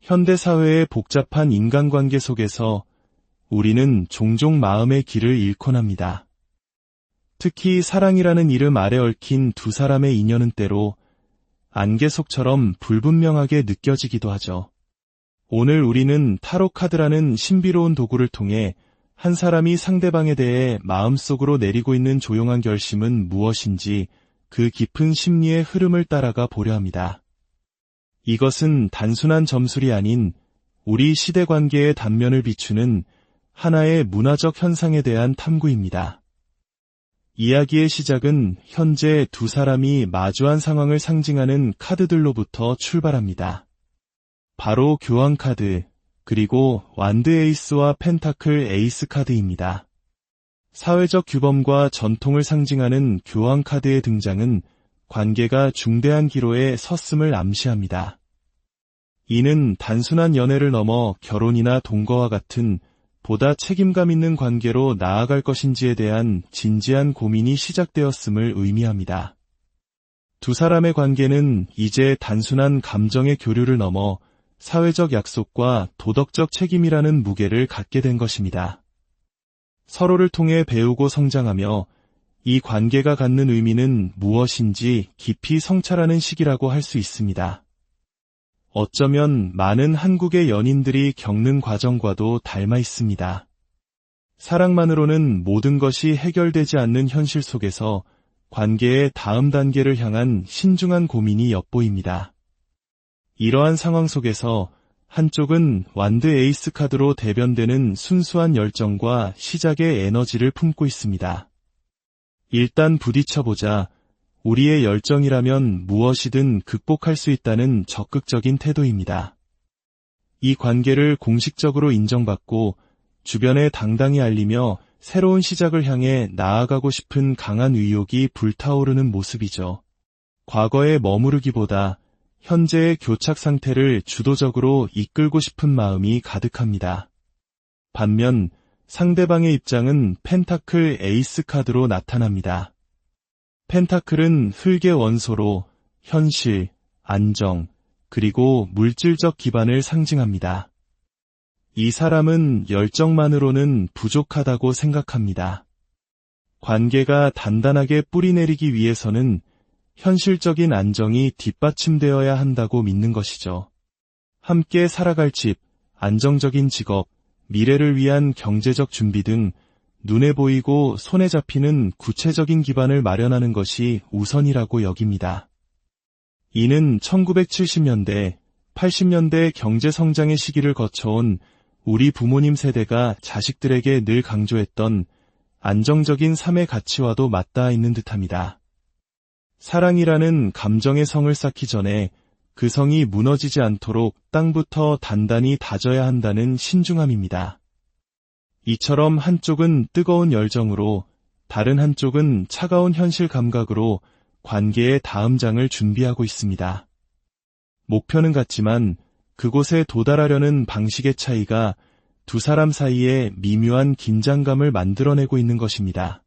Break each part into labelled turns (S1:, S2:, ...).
S1: 현대사회의 복잡한 인간관계 속에서 우리는 종종 마음의 길을 잃곤 합니다. 특히 사랑이라는 이름 아래 얽힌 두 사람의 인연은 때로 안개 속처럼 불분명하게 느껴지기도 하죠. 오늘 우리는 타로 카드라는 신비로운 도구를 통해 한 사람이 상대방에 대해 마음속으로 내리고 있는 조용한 결심은 무엇인지 그 깊은 심리의 흐름을 따라가 보려 합니다. 이것은 단순한 점술이 아닌 우리 시대 관계의 단면을 비추는 하나의 문화적 현상에 대한 탐구입니다. 이야기의 시작은 현재 두 사람이 마주한 상황을 상징하는 카드들로부터 출발합니다. 바로 교황 카드, 그리고 완드 에이스와 펜타클 에이스 카드입니다. 사회적 규범과 전통을 상징하는 교황 카드의 등장은 관계가 중대한 기로에 섰음을 암시합니다. 이는 단순한 연애를 넘어 결혼이나 동거와 같은 보다 책임감 있는 관계로 나아갈 것인지에 대한 진지한 고민이 시작되었음을 의미합니다. 두 사람의 관계는 이제 단순한 감정의 교류를 넘어 사회적 약속과 도덕적 책임이라는 무게를 갖게 된 것입니다. 서로를 통해 배우고 성장하며 이 관계가 갖는 의미는 무엇인지 깊이 성찰하는 시기라고 할 수 있습니다. 어쩌면 많은 한국의 연인들이 겪는 과정과도 닮아 있습니다. 사랑만으로는 모든 것이 해결되지 않는 현실 속에서 관계의 다음 단계를 향한 신중한 고민이 엿보입니다. 이러한 상황 속에서 한쪽은 완드 에이스 카드로 대변되는 순수한 열정과 시작의 에너지를 품고 있습니다. 일단 부딪혀보자. 우리의 열정이라면 무엇이든 극복할 수 있다는 적극적인 태도입니다. 이 관계를 공식적으로 인정받고 주변에 당당히 알리며 새로운 시작을 향해 나아가고 싶은 강한 의욕이 불타오르는 모습이죠. 과거에 머무르기보다 현재의 교착 상태를 주도적으로 이끌고 싶은 마음이 가득합니다. 반면 상대방의 입장은 펜타클 에이스 카드로 나타납니다. 펜타클은 흙의 원소로 현실, 안정, 그리고 물질적 기반을 상징합니다. 이 사람은 열정만으로는 부족하다고 생각합니다. 관계가 단단하게 뿌리내리기 위해서는 현실적인 안정이 뒷받침되어야 한다고 믿는 것이죠. 함께 살아갈 집, 안정적인 직업, 미래를 위한 경제적 준비 등 눈에 보이고 손에 잡히는 구체적인 기반을 마련하는 것이 우선이라고 여깁니다. 이는 1970년대, 80년대 경제 성장의 시기를 거쳐온 우리 부모님 세대가 자식들에게 늘 강조했던 안정적인 삶의 가치와도 맞닿아 있는 듯합니다. 사랑이라는 감정의 성을 쌓기 전에 그 성이 무너지지 않도록 땅부터 단단히 다져야 한다는 신중함입니다. 이처럼 한쪽은 뜨거운 열정으로 다른 한쪽은 차가운 현실 감각으로 관계의 다음 장을 준비하고 있습니다. 목표는 같지만 그곳에 도달하려는 방식의 차이가 두 사람 사이에 미묘한 긴장감을 만들어내고 있는 것입니다.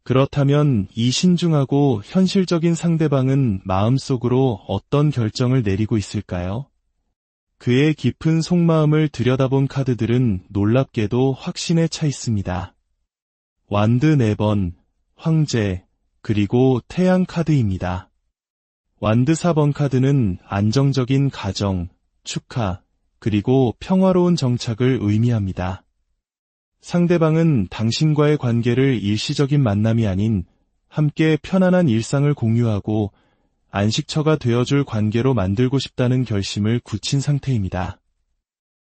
S1: 그렇다면 이 신중하고 현실적인 상대방은 마음속으로 어떤 결정을 내리고 있을까요? 그의 깊은 속마음을 들여다본 카드들은 놀랍게도 확신에 차 있습니다. 완드 4번, 황제, 그리고 태양 카드입니다. 완드 4번 카드는 안정적인 가정, 축하, 그리고 평화로운 정착을 의미합니다. 상대방은 당신과의 관계를 일시적인 만남이 아닌 함께 편안한 일상을 공유하고 안식처가 되어줄 관계로 만들고 싶다는 결심을 굳힌 상태입니다.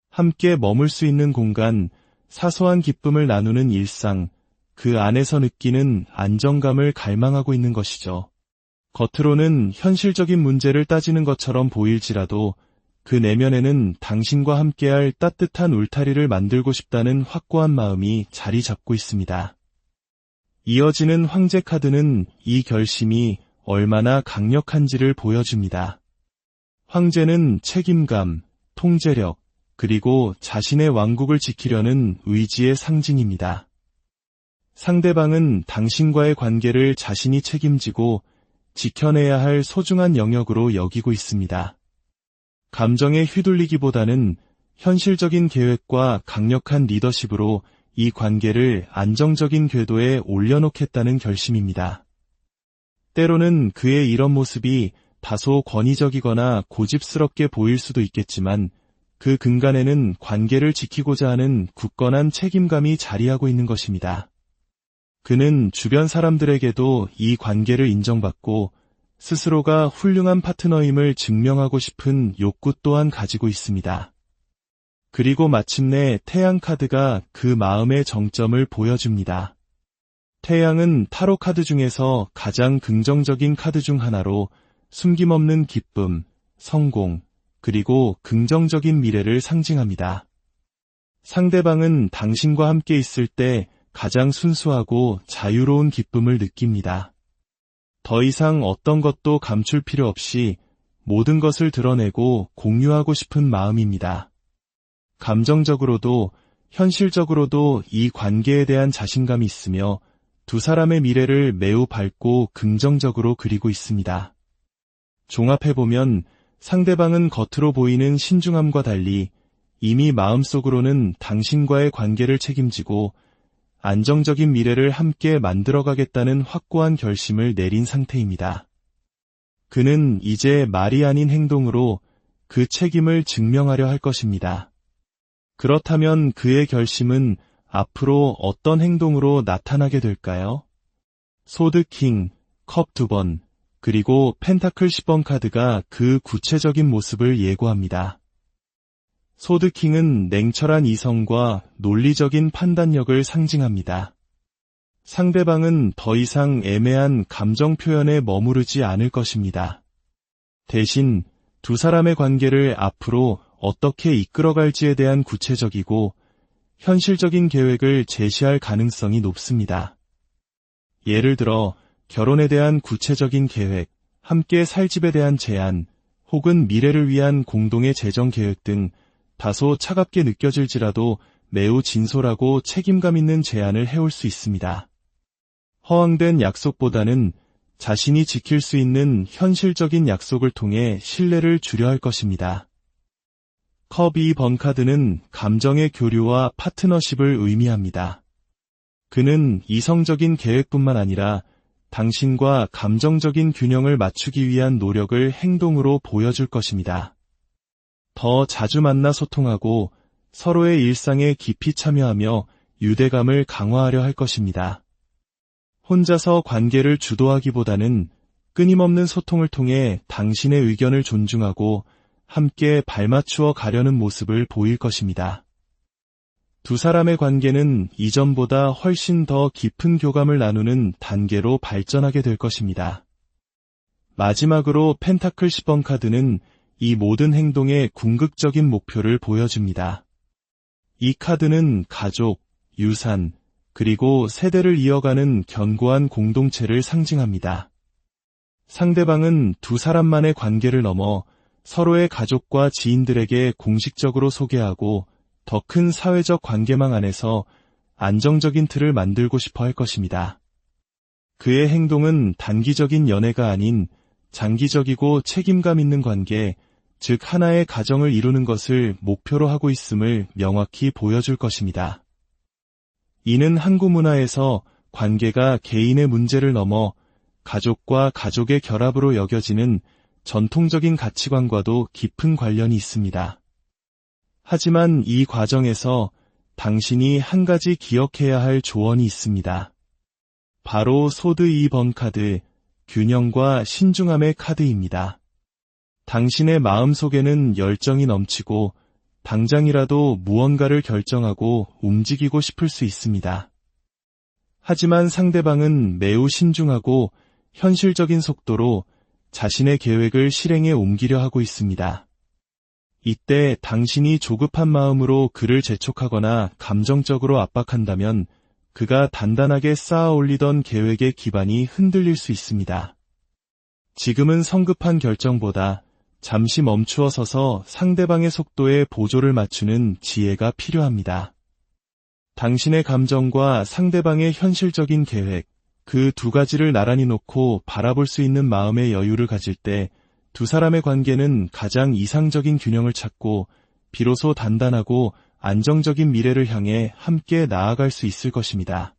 S1: 함께 머물 수 있는 공간, 사소한 기쁨을 나누는 일상, 그 안에서 느끼는 안정감을 갈망하고 있는 것이죠. 겉으로는 현실적인 문제를 따지는 것처럼 보일지라도 그 내면에는 당신과 함께할 따뜻한 울타리를 만들고 싶다는 확고한 마음이 자리 잡고 있습니다. 이어지는 황제 카드는 이 결심이 얼마나 강력한지를 보여줍니다. 황제는 책임감, 통제력, 그리고 자신의 왕국을 지키려는 의지의 상징입니다. 상대방은 당신과의 관계를 자신이 책임지고 지켜내야 할 소중한 영역으로 여기고 있습니다. 감정에 휘둘리기보다는 현실적인 계획과 강력한 리더십으로 이 관계를 안정적인 궤도에 올려놓겠다는 결심입니다. 때로는 그의 이런 모습이 다소 권위적이거나 고집스럽게 보일 수도 있겠지만 그 근간에는 관계를 지키고자 하는 굳건한 책임감이 자리하고 있는 것입니다. 그는 주변 사람들에게도 이 관계를 인정받고 스스로가 훌륭한 파트너임을 증명하고 싶은 욕구 또한 가지고 있습니다. 그리고 마침내 태양 카드가 그 마음의 정점을 보여줍니다. 태양은 타로 카드 중에서 가장 긍정적인 카드 중 하나로 숨김없는 기쁨, 성공, 그리고 긍정적인 미래를 상징합니다. 상대방은 당신과 함께 있을 때 가장 순수하고 자유로운 기쁨을 느낍니다. 더 이상 어떤 것도 감출 필요 없이 모든 것을 드러내고 공유하고 싶은 마음입니다. 감정적으로도 현실적으로도 이 관계에 대한 자신감이 있으며 두 사람의 미래를 매우 밝고 긍정적으로 그리고 있습니다. 종합해보면 상대방은 겉으로 보이는 신중함과 달리 이미 마음속으로는 당신과의 관계를 책임지고 안정적인 미래를 함께 만들어가겠다는 확고한 결심을 내린 상태입니다. 그는 이제 말이 아닌 행동으로 그 책임을 증명하려 할 것입니다. 그렇다면 그의 결심은 앞으로 어떤 행동으로 나타나게 될까요? 소드 킹, 컵 2번, 그리고 펜타클 10번 카드가 그 구체적인 모습을 예고합니다. 소드 킹은 냉철한 이성과 논리적인 판단력을 상징합니다. 상대방은 더 이상 애매한 감정 표현에 머무르지 않을 것입니다. 대신 두 사람의 관계를 앞으로 어떻게 이끌어갈지에 대한 구체적이고 현실적인 계획을 제시할 가능성이 높습니다. 예를 들어 결혼에 대한 구체적인 계획, 함께 살 집에 대한 제안, 혹은 미래를 위한 공동의 재정 계획 등 다소 차갑게 느껴질지라도 매우 진솔하고 책임감 있는 제안을 해올 수 있습니다. 허황된 약속보다는 자신이 지킬 수 있는 현실적인 약속을 통해 신뢰를 주려 할 것입니다. 컵 2번 카드는 감정의 교류와 파트너십을 의미합니다. 그는 이성적인 계획뿐만 아니라 당신과 감정적인 균형을 맞추기 위한 노력을 행동으로 보여줄 것입니다. 더 자주 만나 소통하고 서로의 일상에 깊이 참여하며 유대감을 강화하려 할 것입니다. 혼자서 관계를 주도하기보다는 끊임없는 소통을 통해 당신의 의견을 존중하고 함께 발맞추어 가려는 모습을 보일 것입니다. 두 사람의 관계는 이전보다 훨씬 더 깊은 교감을 나누는 단계로 발전하게 될 것입니다. 마지막으로 펜타클 10번 카드는 이 모든 행동의 궁극적인 목표를 보여줍니다. 이 카드는 가족, 유산, 그리고 세대를 이어가는 견고한 공동체를 상징합니다. 상대방은 두 사람만의 관계를 넘어 서로의 가족과 지인들에게 공식적으로 소개하고 더 큰 사회적 관계망 안에서 안정적인 틀을 만들고 싶어 할 것입니다. 그의 행동은 단기적인 연애가 아닌 장기적이고 책임감 있는 관계, 즉 하나의 가정을 이루는 것을 목표로 하고 있음을 명확히 보여줄 것입니다. 이는 한국 문화에서 관계가 개인의 문제를 넘어 가족과 가족의 결합으로 여겨지는 전통적인 가치관과도 깊은 관련이 있습니다. 하지만 이 과정에서 당신이 한 가지 기억해야 할 조언이 있습니다. 바로 소드 2번 카드, 균형과 신중함의 카드입니다. 당신의 마음속에는 열정이 넘치고 당장이라도 무언가를 결정하고 움직이고 싶을 수 있습니다. 하지만 상대방은 매우 신중하고 현실적인 속도로 자신의 계획을 실행에 옮기려 하고 있습니다. 이때 당신이 조급한 마음으로 그를 재촉하거나 감정적으로 압박한다면 그가 단단하게 쌓아 올리던 계획의 기반이 흔들릴 수 있습니다. 지금은 성급한 결정보다 잠시 멈추어 서서 상대방의 속도에 보조를 맞추는 지혜가 필요합니다. 당신의 감정과 상대방의 현실적인 계획, 그 두 가지를 나란히 놓고 바라볼 수 있는 마음의 여유를 가질 때 두 사람의 관계는 가장 이상적인 균형을 찾고 비로소 단단하고 안정적인 미래를 향해 함께 나아갈 수 있을 것입니다.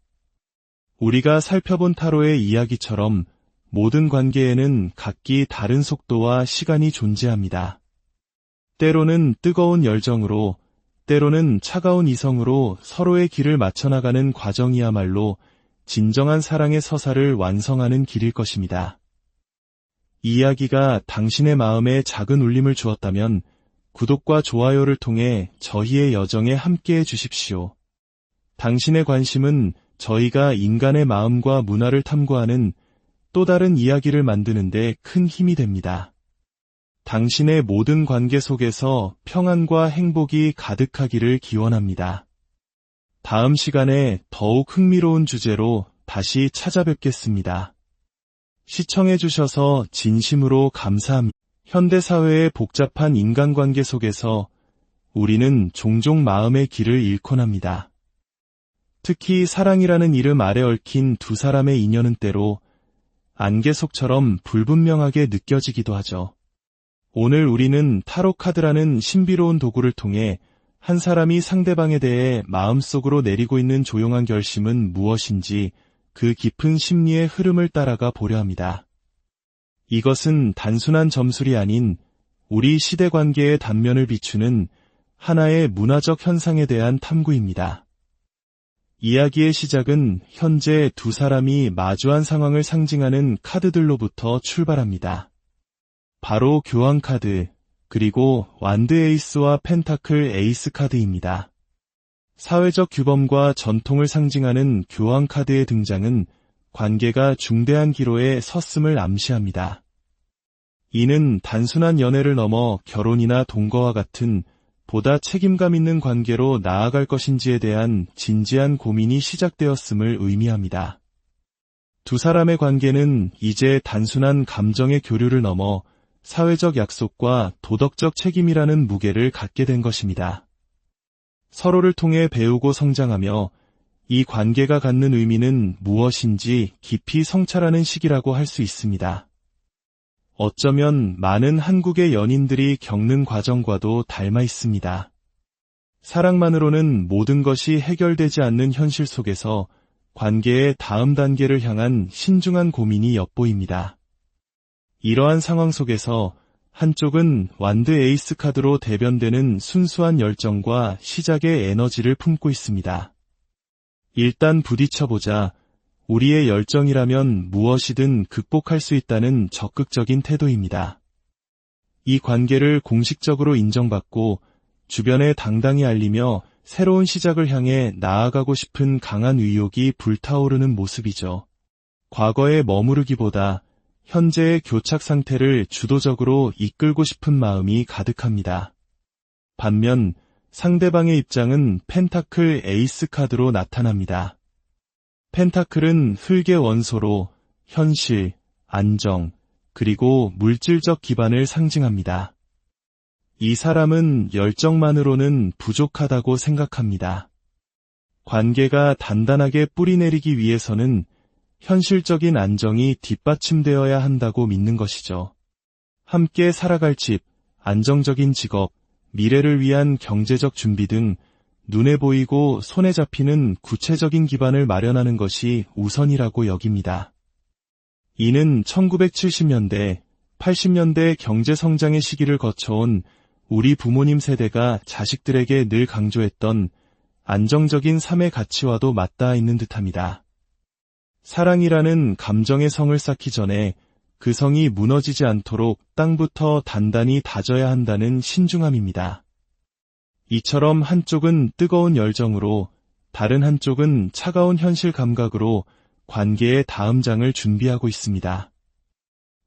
S1: 우리가 살펴본 타로의 이야기처럼 모든 관계에는 각기 다른 속도와 시간이 존재합니다. 때로는 뜨거운 열정으로, 때로는 차가운 이성으로 서로의 길을 맞춰나가는 과정이야말로 진정한 사랑의 서사를 완성하는 길일 것입니다. 이 이야기가 당신의 마음에 작은 울림을 주었다면 구독과 좋아요를 통해 저희의 여정에 함께해 주십시오. 당신의 관심은 저희가 인간의 마음과 문화를 탐구하는 또 다른 이야기를 만드는 데 큰 힘이 됩니다. 당신의 모든 관계 속에서 평안과 행복이 가득하기를 기원합니다. 다음 시간에 더욱 흥미로운 주제로 다시 찾아뵙겠습니다. 시청해주셔서 진심으로 감사합니다. 현대사회의 복잡한 인간관계 속에서 우리는 종종 마음의 길을 잃곤 합니다. 특히 사랑이라는 이름 아래 얽힌 두 사람의 인연은 때로 안개 속처럼 불분명하게 느껴지기도 하죠. 오늘 우리는 타로 카드라는 신비로운 도구를 통해 한 사람이 상대방에 대해 마음속으로 내리고 있는 조용한 결심은 무엇인지 그 깊은 심리의 흐름을 따라가 보려 합니다. 이것은 단순한 점술이 아닌 우리 시대 관계의 단면을 비추는 하나의 문화적 현상에 대한 탐구입니다. 이야기의 시작은 현재 두 사람이 마주한 상황을 상징하는 카드들로부터 출발합니다. 바로 교황 카드, 그리고 완드 에이스와 펜타클 에이스 카드입니다. 사회적 규범과 전통을 상징하는 교황 카드의 등장은 관계가 중대한 기로에 섰음을 암시합니다. 이는 단순한 연애를 넘어 결혼이나 동거와 같은 보다 책임감 있는 관계로 나아갈 것인지에 대한 진지한 고민이 시작되었음을 의미합니다. 두 사람의 관계는 이제 단순한 감정의 교류를 넘어 사회적 약속과 도덕적 책임이라는 무게를 갖게 된 것입니다. 서로를 통해 배우고 성장하며 이 관계가 갖는 의미는 무엇인지 깊이 성찰하는 시기라고 할 수 있습니다. 어쩌면 많은 한국의 연인들이 겪는 과정과도 닮아 있습니다. 사랑만으로는 모든 것이 해결되지 않는 현실 속에서 관계의 다음 단계를 향한 신중한 고민이 엿보입니다. 이러한 상황 속에서 한쪽은 완드 에이스 카드로 대변되는 순수한 열정과 시작의 에너지를 품고 있습니다. 일단 부딪혀보자. 우리의 열정이라면 무엇이든 극복할 수 있다는 적극적인 태도입니다. 이 관계를 공식적으로 인정받고 주변에 당당히 알리며 새로운 시작을 향해 나아가고 싶은 강한 의욕이 불타오르는 모습이죠. 과거에 머무르기보다 현재의 교착 상태를 주도적으로 이끌고 싶은 마음이 가득합니다. 반면 상대방의 입장은 펜타클 에이스 카드로 나타납니다. 펜타클은 흙의 원소로 현실, 안정, 그리고 물질적 기반을 상징합니다. 이 사람은 열정만으로는 부족하다고 생각합니다. 관계가 단단하게 뿌리내리기 위해서는 현실적인 안정이 뒷받침되어야 한다고 믿는 것이죠. 함께 살아갈 집, 안정적인 직업, 미래를 위한 경제적 준비 등 눈에 보이고 손에 잡히는 구체적인 기반을 마련하는 것이 우선이라고 여깁니다. 이는 1970년대, 80년대 경제 성장의 시기를 거쳐온 우리 부모님 세대가 자식들에게 늘 강조했던 안정적인 삶의 가치와도 맞닿아 있는 듯합니다. 사랑이라는 감정의 성을 쌓기 전에 그 성이 무너지지 않도록 땅부터 단단히 다져야 한다는 신중함입니다. 이처럼 한쪽은 뜨거운 열정으로 다른 한쪽은 차가운 현실 감각으로 관계의 다음 장을 준비하고 있습니다.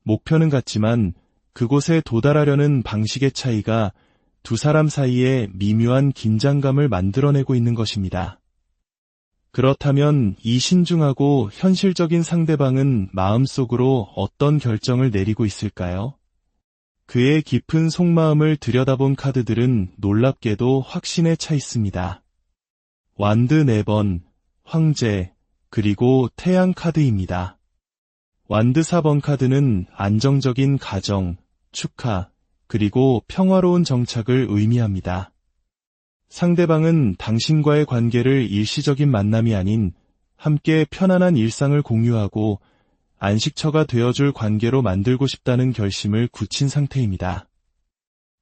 S1: 목표는 같지만 그곳에 도달하려는 방식의 차이가 두 사람 사이에 미묘한 긴장감을 만들어내고 있는 것입니다. 그렇다면 이 신중하고 현실적인 상대방은 마음속으로 어떤 결정을 내리고 있을까요? 그의 깊은 속마음을 들여다본 카드들은 놀랍게도 확신에 차 있습니다. 완드 4번, 황제, 그리고 태양 카드입니다. 완드 4번 카드는 안정적인 가정, 축하, 그리고 평화로운 정착을 의미합니다. 상대방은 당신과의 관계를 일시적인 만남이 아닌 함께 편안한 일상을 공유하고 안식처가 되어줄 관계로 만들고 싶다는 결심을 굳힌 상태입니다.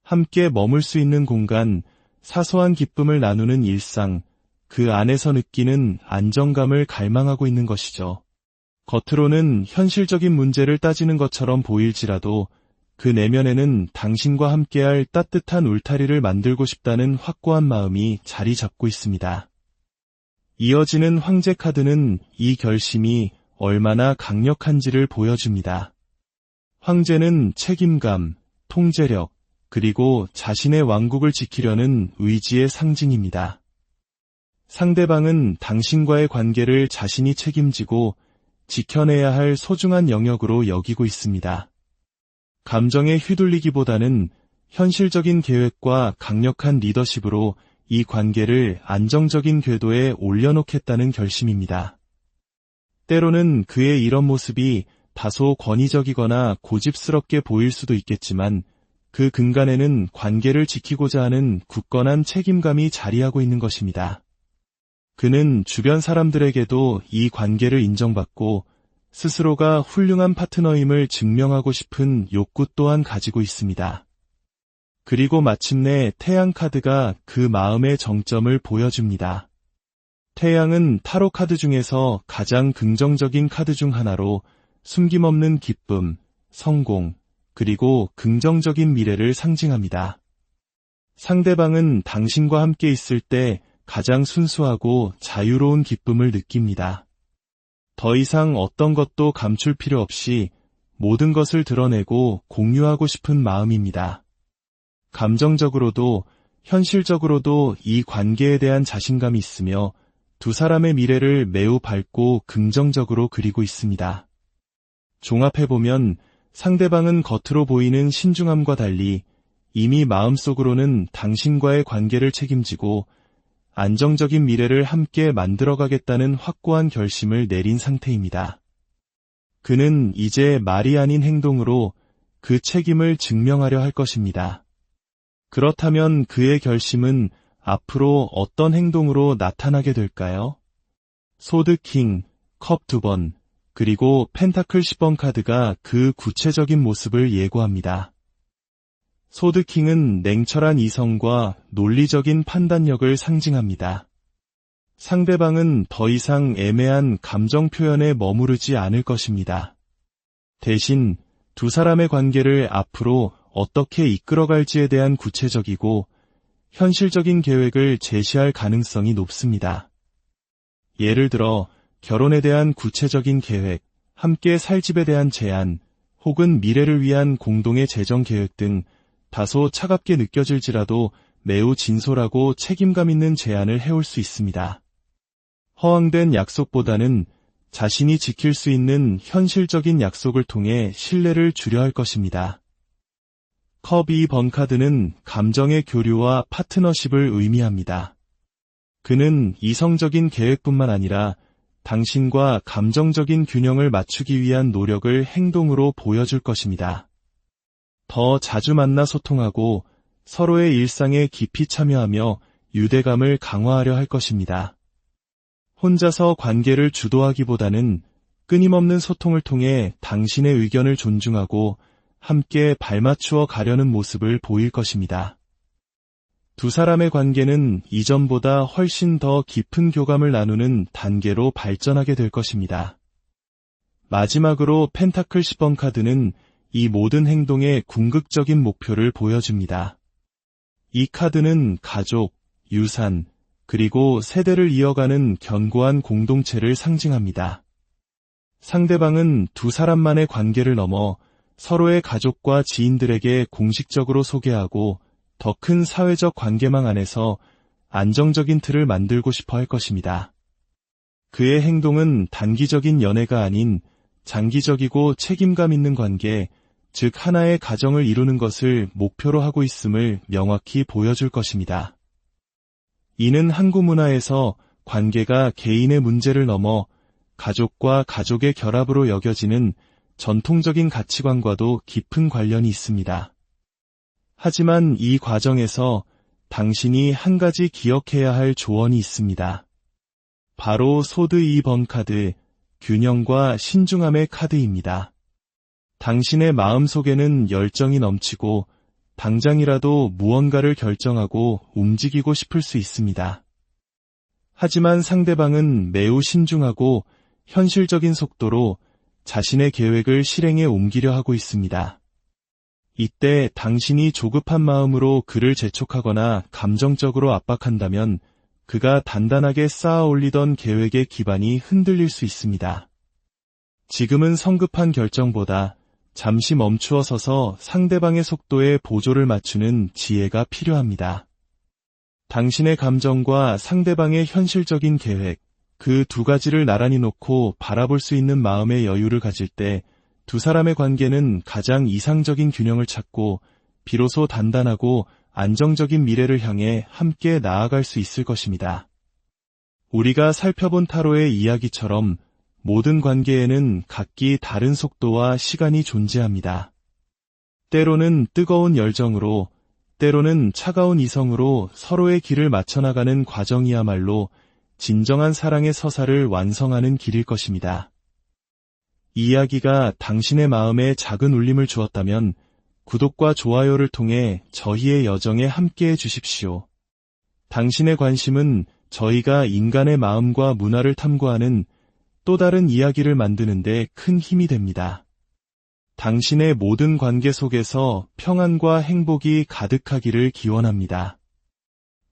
S1: 함께 머물 수 있는 공간, 사소한 기쁨을 나누는 일상, 그 안에서 느끼는 안정감을 갈망하고 있는 것이죠. 겉으로는 현실적인 문제를 따지는 것처럼 보일지라도 그 내면에는 당신과 함께할 따뜻한 울타리를 만들고 싶다는 확고한 마음이 자리 잡고 있습니다. 이어지는 황제 카드는 이 결심이 얼마나 강력한지를 보여줍니다. 황제는 책임감, 통제력, 그리고 자신의 왕국을 지키려는 의지의 상징입니다. 상대방은 당신과의 관계를 자신이 책임지고 지켜내야 할 소중한 영역으로 여기고 있습니다. 감정에 휘둘리기보다는 현실적인 계획과 강력한 리더십으로 이 관계를 안정적인 궤도에 올려놓겠다는 결심입니다. 때로는 그의 이런 모습이 다소 권위적이거나 고집스럽게 보일 수도 있겠지만 그 근간에는 관계를 지키고자 하는 굳건한 책임감이 자리하고 있는 것입니다. 그는 주변 사람들에게도 이 관계를 인정받고 스스로가 훌륭한 파트너임을 증명하고 싶은 욕구 또한 가지고 있습니다. 그리고 마침내 태양 카드가 그 마음의 정점을 보여줍니다. 태양은 타로 카드 중에서 가장 긍정적인 카드 중 하나로 숨김없는 기쁨, 성공, 그리고 긍정적인 미래를 상징합니다. 상대방은 당신과 함께 있을 때 가장 순수하고 자유로운 기쁨을 느낍니다. 더 이상 어떤 것도 감출 필요 없이 모든 것을 드러내고 공유하고 싶은 마음입니다. 감정적으로도 현실적으로도 이 관계에 대한 자신감이 있으며 두 사람의 미래를 매우 밝고 긍정적으로 그리고 있습니다. 종합해보면 상대방은 겉으로 보이는 신중함과 달리 이미 마음속으로는 당신과의 관계를 책임지고 안정적인 미래를 함께 만들어가겠다는 확고한 결심을 내린 상태입니다. 그는 이제 말이 아닌 행동으로 그 책임을 증명하려 할 것입니다. 그렇다면 그의 결심은 앞으로 어떤 행동으로 나타나게 될까요? 소드 킹, 컵 2번, 그리고 펜타클 10번 카드가 그 구체적인 모습을 예고합니다. 소드 킹은 냉철한 이성과 논리적인 판단력을 상징합니다. 상대방은 더 이상 애매한 감정 표현에 머무르지 않을 것입니다. 대신 두 사람의 관계를 앞으로 어떻게 이끌어갈지에 대한 구체적이고 현실적인 계획을 제시할 가능성이 높습니다. 예를 들어 결혼에 대한 구체적인 계획, 함께 살 집에 대한 제안, 혹은 미래를 위한 공동의 재정 계획 등 다소 차갑게 느껴질지라도 매우 진솔하고 책임감 있는 제안을 해올 수 있습니다. 허황된 약속보다는 자신이 지킬 수 있는 현실적인 약속을 통해 신뢰를 주려 할 것입니다. 컵 2번 카드는 감정의 교류와 파트너십을 의미합니다. 그는 이성적인 계획뿐만 아니라 당신과 감정적인 균형을 맞추기 위한 노력을 행동으로 보여줄 것입니다. 더 자주 만나 소통하고 서로의 일상에 깊이 참여하며 유대감을 강화하려 할 것입니다. 혼자서 관계를 주도하기보다는 끊임없는 소통을 통해 당신의 의견을 존중하고 함께 발맞추어 가려는 모습을 보일 것입니다. 두 사람의 관계는 이전보다 훨씬 더 깊은 교감을 나누는 단계로 발전하게 될 것입니다. 마지막으로 펜타클 10번 카드는 이 모든 행동의 궁극적인 목표를 보여줍니다. 이 카드는 가족, 유산, 그리고 세대를 이어가는 견고한 공동체를 상징합니다. 상대방은 두 사람만의 관계를 넘어 서로의 가족과 지인들에게 공식적으로 소개하고 더 큰 사회적 관계망 안에서 안정적인 틀을 만들고 싶어 할 것입니다. 그의 행동은 단기적인 연애가 아닌 장기적이고 책임감 있는 관계, 즉 하나의 가정을 이루는 것을 목표로 하고 있음을 명확히 보여줄 것입니다. 이는 한국 문화에서 관계가 개인의 문제를 넘어 가족과 가족의 결합으로 여겨지는 전통적인 가치관과도 깊은 관련이 있습니다. 하지만 이 과정에서 당신이 한 가지 기억해야 할 조언이 있습니다. 바로 소드 2번 카드, 균형과 신중함의 카드입니다. 당신의 마음속에는 열정이 넘치고 당장이라도 무언가를 결정하고 움직이고 싶을 수 있습니다. 하지만 상대방은 매우 신중하고 현실적인 속도로 자신의 계획을 실행에 옮기려 하고 있습니다. 이때 당신이 조급한 마음으로 그를 재촉하거나 감정적으로 압박한다면 그가 단단하게 쌓아 올리던 계획의 기반이 흔들릴 수 있습니다. 지금은 성급한 결정보다 잠시 멈추어 서서 상대방의 속도에 보조를 맞추는 지혜가 필요합니다. 당신의 감정과 상대방의 현실적인 계획, 그 두 가지를 나란히 놓고 바라볼 수 있는 마음의 여유를 가질 때 두 사람의 관계는 가장 이상적인 균형을 찾고 비로소 단단하고 안정적인 미래를 향해 함께 나아갈 수 있을 것입니다. 우리가 살펴본 타로의 이야기처럼 모든 관계에는 각기 다른 속도와 시간이 존재합니다. 때로는 뜨거운 열정으로, 때로는 차가운 이성으로 서로의 길을 맞춰나가는 과정이야말로 진정한 사랑의 서사를 완성하는 길일 것입니다. 이 이야기가 당신의 마음에 작은 울림을 주었다면 구독과 좋아요를 통해 저희의 여정에 함께해 주십시오. 당신의 관심은 저희가 인간의 마음과 문화를 탐구하는 또 다른 이야기를 만드는 데 큰 힘이 됩니다. 당신의 모든 관계 속에서 평안과 행복이 가득하기를 기원합니다.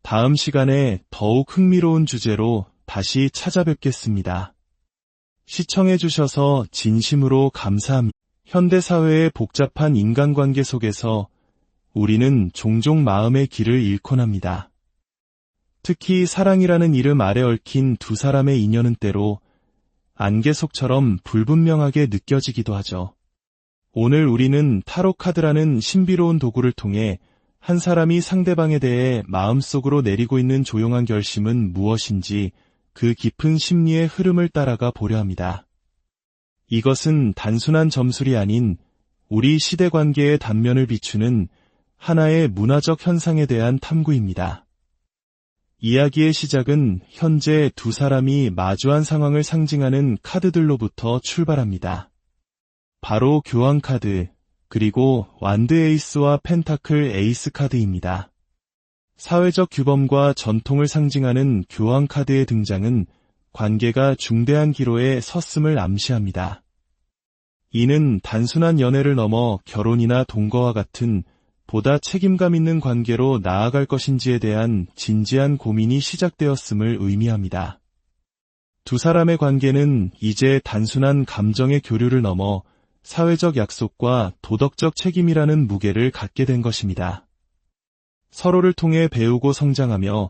S1: 다음 시간에 더욱 흥미로운 주제로 다시 찾아뵙겠습니다. 시청해주셔서 진심으로 감사합니다. 현대사회의 복잡한 인간관계 속에서 우리는 종종 마음의 길을 잃곤 합니다. 특히 사랑이라는 이름 아래 얽힌 두 사람의 인연은 때로 안개 속처럼 불분명하게 느껴지기도 하죠. 오늘 우리는 타로 카드라는 신비로운 도구를 통해 한 사람이 상대방에 대해 마음속으로 내리고 있는 조용한 결심은 무엇인지 그 깊은 심리의 흐름을 따라가 보려 합니다. 이것은 단순한 점술이 아닌 우리 시대 관계의 단면을 비추는 하나의 문화적 현상에 대한 탐구입니다. 이야기의 시작은 현재 두 사람이 마주한 상황을 상징하는 카드들로부터 출발합니다. 바로 교황 카드, 그리고 완드 에이스와 펜타클 에이스 카드입니다. 사회적 규범과 전통을 상징하는 교황 카드의 등장은 관계가 중대한 기로에 섰음을 암시합니다. 이는 단순한 연애를 넘어 결혼이나 동거와 같은 보다 책임감 있는 관계로 나아갈 것인지에 대한 진지한 고민이 시작되었음을 의미합니다. 두 사람의 관계는 이제 단순한 감정의 교류를 넘어 사회적 약속과 도덕적 책임이라는 무게를 갖게 된 것입니다. 서로를 통해 배우고 성장하며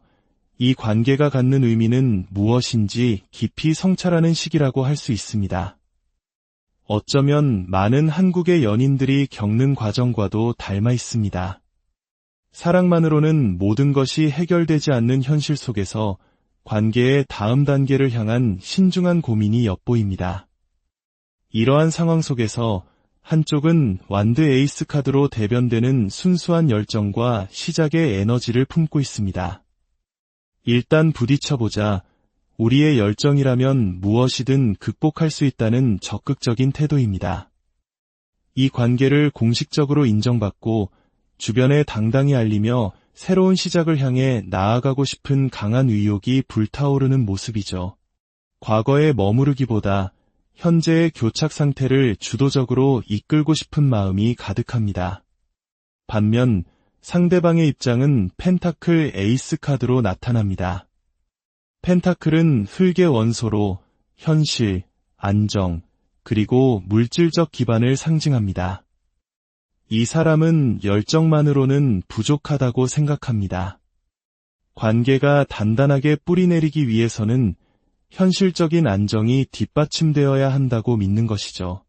S1: 이 관계가 갖는 의미는 무엇인지 깊이 성찰하는 시기라고 할 수 있습니다. 어쩌면 많은 한국의 연인들이 겪는 과정과도 닮아 있습니다. 사랑만으로는 모든 것이 해결되지 않는 현실 속에서 관계의 다음 단계를 향한 신중한 고민이 엿보입니다. 이러한 상황 속에서 한쪽은 완드 에이스 카드로 대변되는 순수한 열정과 시작의 에너지를 품고 있습니다. 일단 부딪혀보자. 우리의 열정이라면 무엇이든 극복할 수 있다는 적극적인 태도입니다. 이 관계를 공식적으로 인정받고 주변에 당당히 알리며 새로운 시작을 향해 나아가고 싶은 강한 의욕이 불타오르는 모습이죠. 과거에 머무르기보다 현재의 교착 상태를 주도적으로 이끌고 싶은 마음이 가득합니다. 반면 상대방의 입장은 펜타클 에이스 카드로 나타납니다. 펜타클은 흙의 원소로 현실, 안정, 그리고 물질적 기반을 상징합니다. 이 사람은 열정만으로는 부족하다고 생각합니다. 관계가 단단하게 뿌리내리기 위해서는 현실적인 안정이 뒷받침되어야 한다고 믿는 것이죠.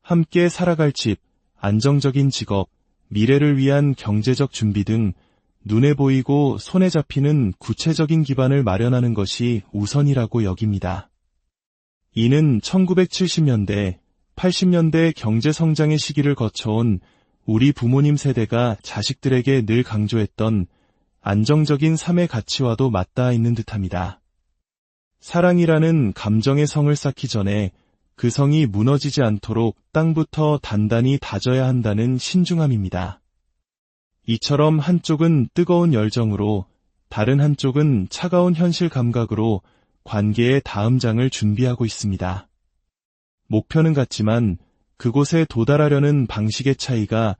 S1: 함께 살아갈 집, 안정적인 직업, 미래를 위한 경제적 준비 등 눈에 보이고 손에 잡히는 구체적인 기반을 마련하는 것이 우선이라고 여깁니다. 이는 1970년대 80년대 경제 성장의 시기를 거쳐온 우리 부모님 세대가 자식들에게 늘 강조했던 안정적인 삶의 가치와도 맞닿아 있는 듯합니다. 사랑이라는 감정의 성을 쌓기 전에 그 성이 무너지지 않도록 땅부터 단단히 다져야 한다는 신중함입니다. 이처럼 한쪽은 뜨거운 열정으로, 다른 한쪽은 차가운 현실 감각으로 관계의 다음 장을 준비하고 있습니다. 목표는 같지만 그곳에 도달하려는 방식의 차이가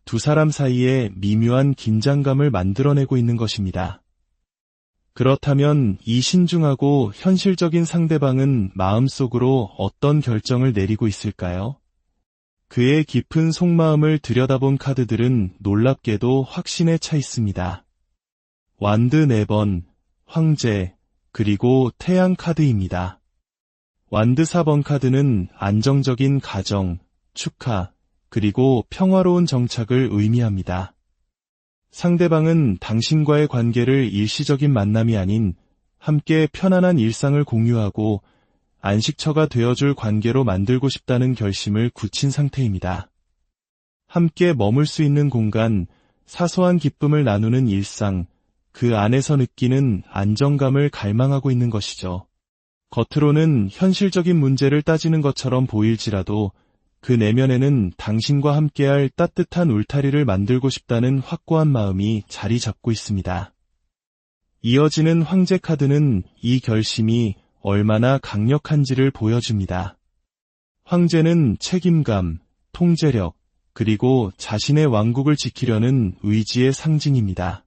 S1: 두 사람 사이에 미묘한 긴장감을 만들어내고 있는 것입니다. 그렇다면 이 신중하고 현실적인 상대방은 마음속으로 어떤 결정을 내리고 있을까요? 그의 깊은 속마음을 들여다본 카드들은 놀랍게도 확신에 차 있습니다. 완드 4번, 황제, 그리고 태양 카드입니다. 완드 4번 카드는 안정적인 가정, 축하, 그리고 평화로운 정착을 의미합니다. 상대방은 당신과의 관계를 일시적인 만남이 아닌 함께 편안한 일상을 공유하고 안식처가 되어줄 관계로 만들고 싶다는 결심을 굳힌 상태입니다. 함께 머물 수 있는 공간, 사소한 기쁨을 나누는 일상, 그 안에서 느끼는 안정감을 갈망하고 있는 것이죠. 겉으로는 현실적인 문제를 따지는 것처럼 보일지라도 그 내면에는 당신과 함께할 따뜻한 울타리를 만들고 싶다는 확고한 마음이 자리 잡고 있습니다. 이어지는 황제 카드는 이 결심이 얼마나 강력한지를 보여줍니다. 황제는 책임감, 통제력, 그리고 자신의 왕국을 지키려는 의지의 상징입니다.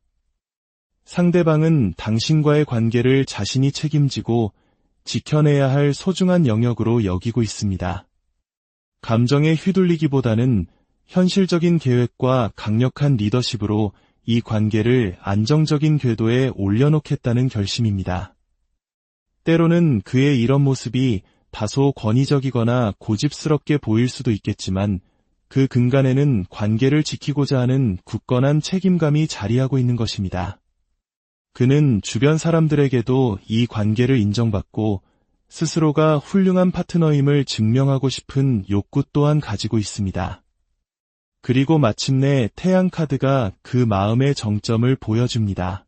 S1: 상대방은 당신과의 관계를 자신이 책임지고 지켜내야 할 소중한 영역으로 여기고 있습니다. 감정에 휘둘리기보다는 현실적인 계획과 강력한 리더십으로 이 관계를 안정적인 궤도에 올려놓겠다는 결심입니다. 때로는 그의 이런 모습이 다소 권위적이거나 고집스럽게 보일 수도 있겠지만 그 근간에는 관계를 지키고자 하는 굳건한 책임감이 자리하고 있는 것입니다. 그는 주변 사람들에게도 이 관계를 인정받고 스스로가 훌륭한 파트너임을 증명하고 싶은 욕구 또한 가지고 있습니다. 그리고 마침내 태양 카드가 그 마음의 정점을 보여줍니다.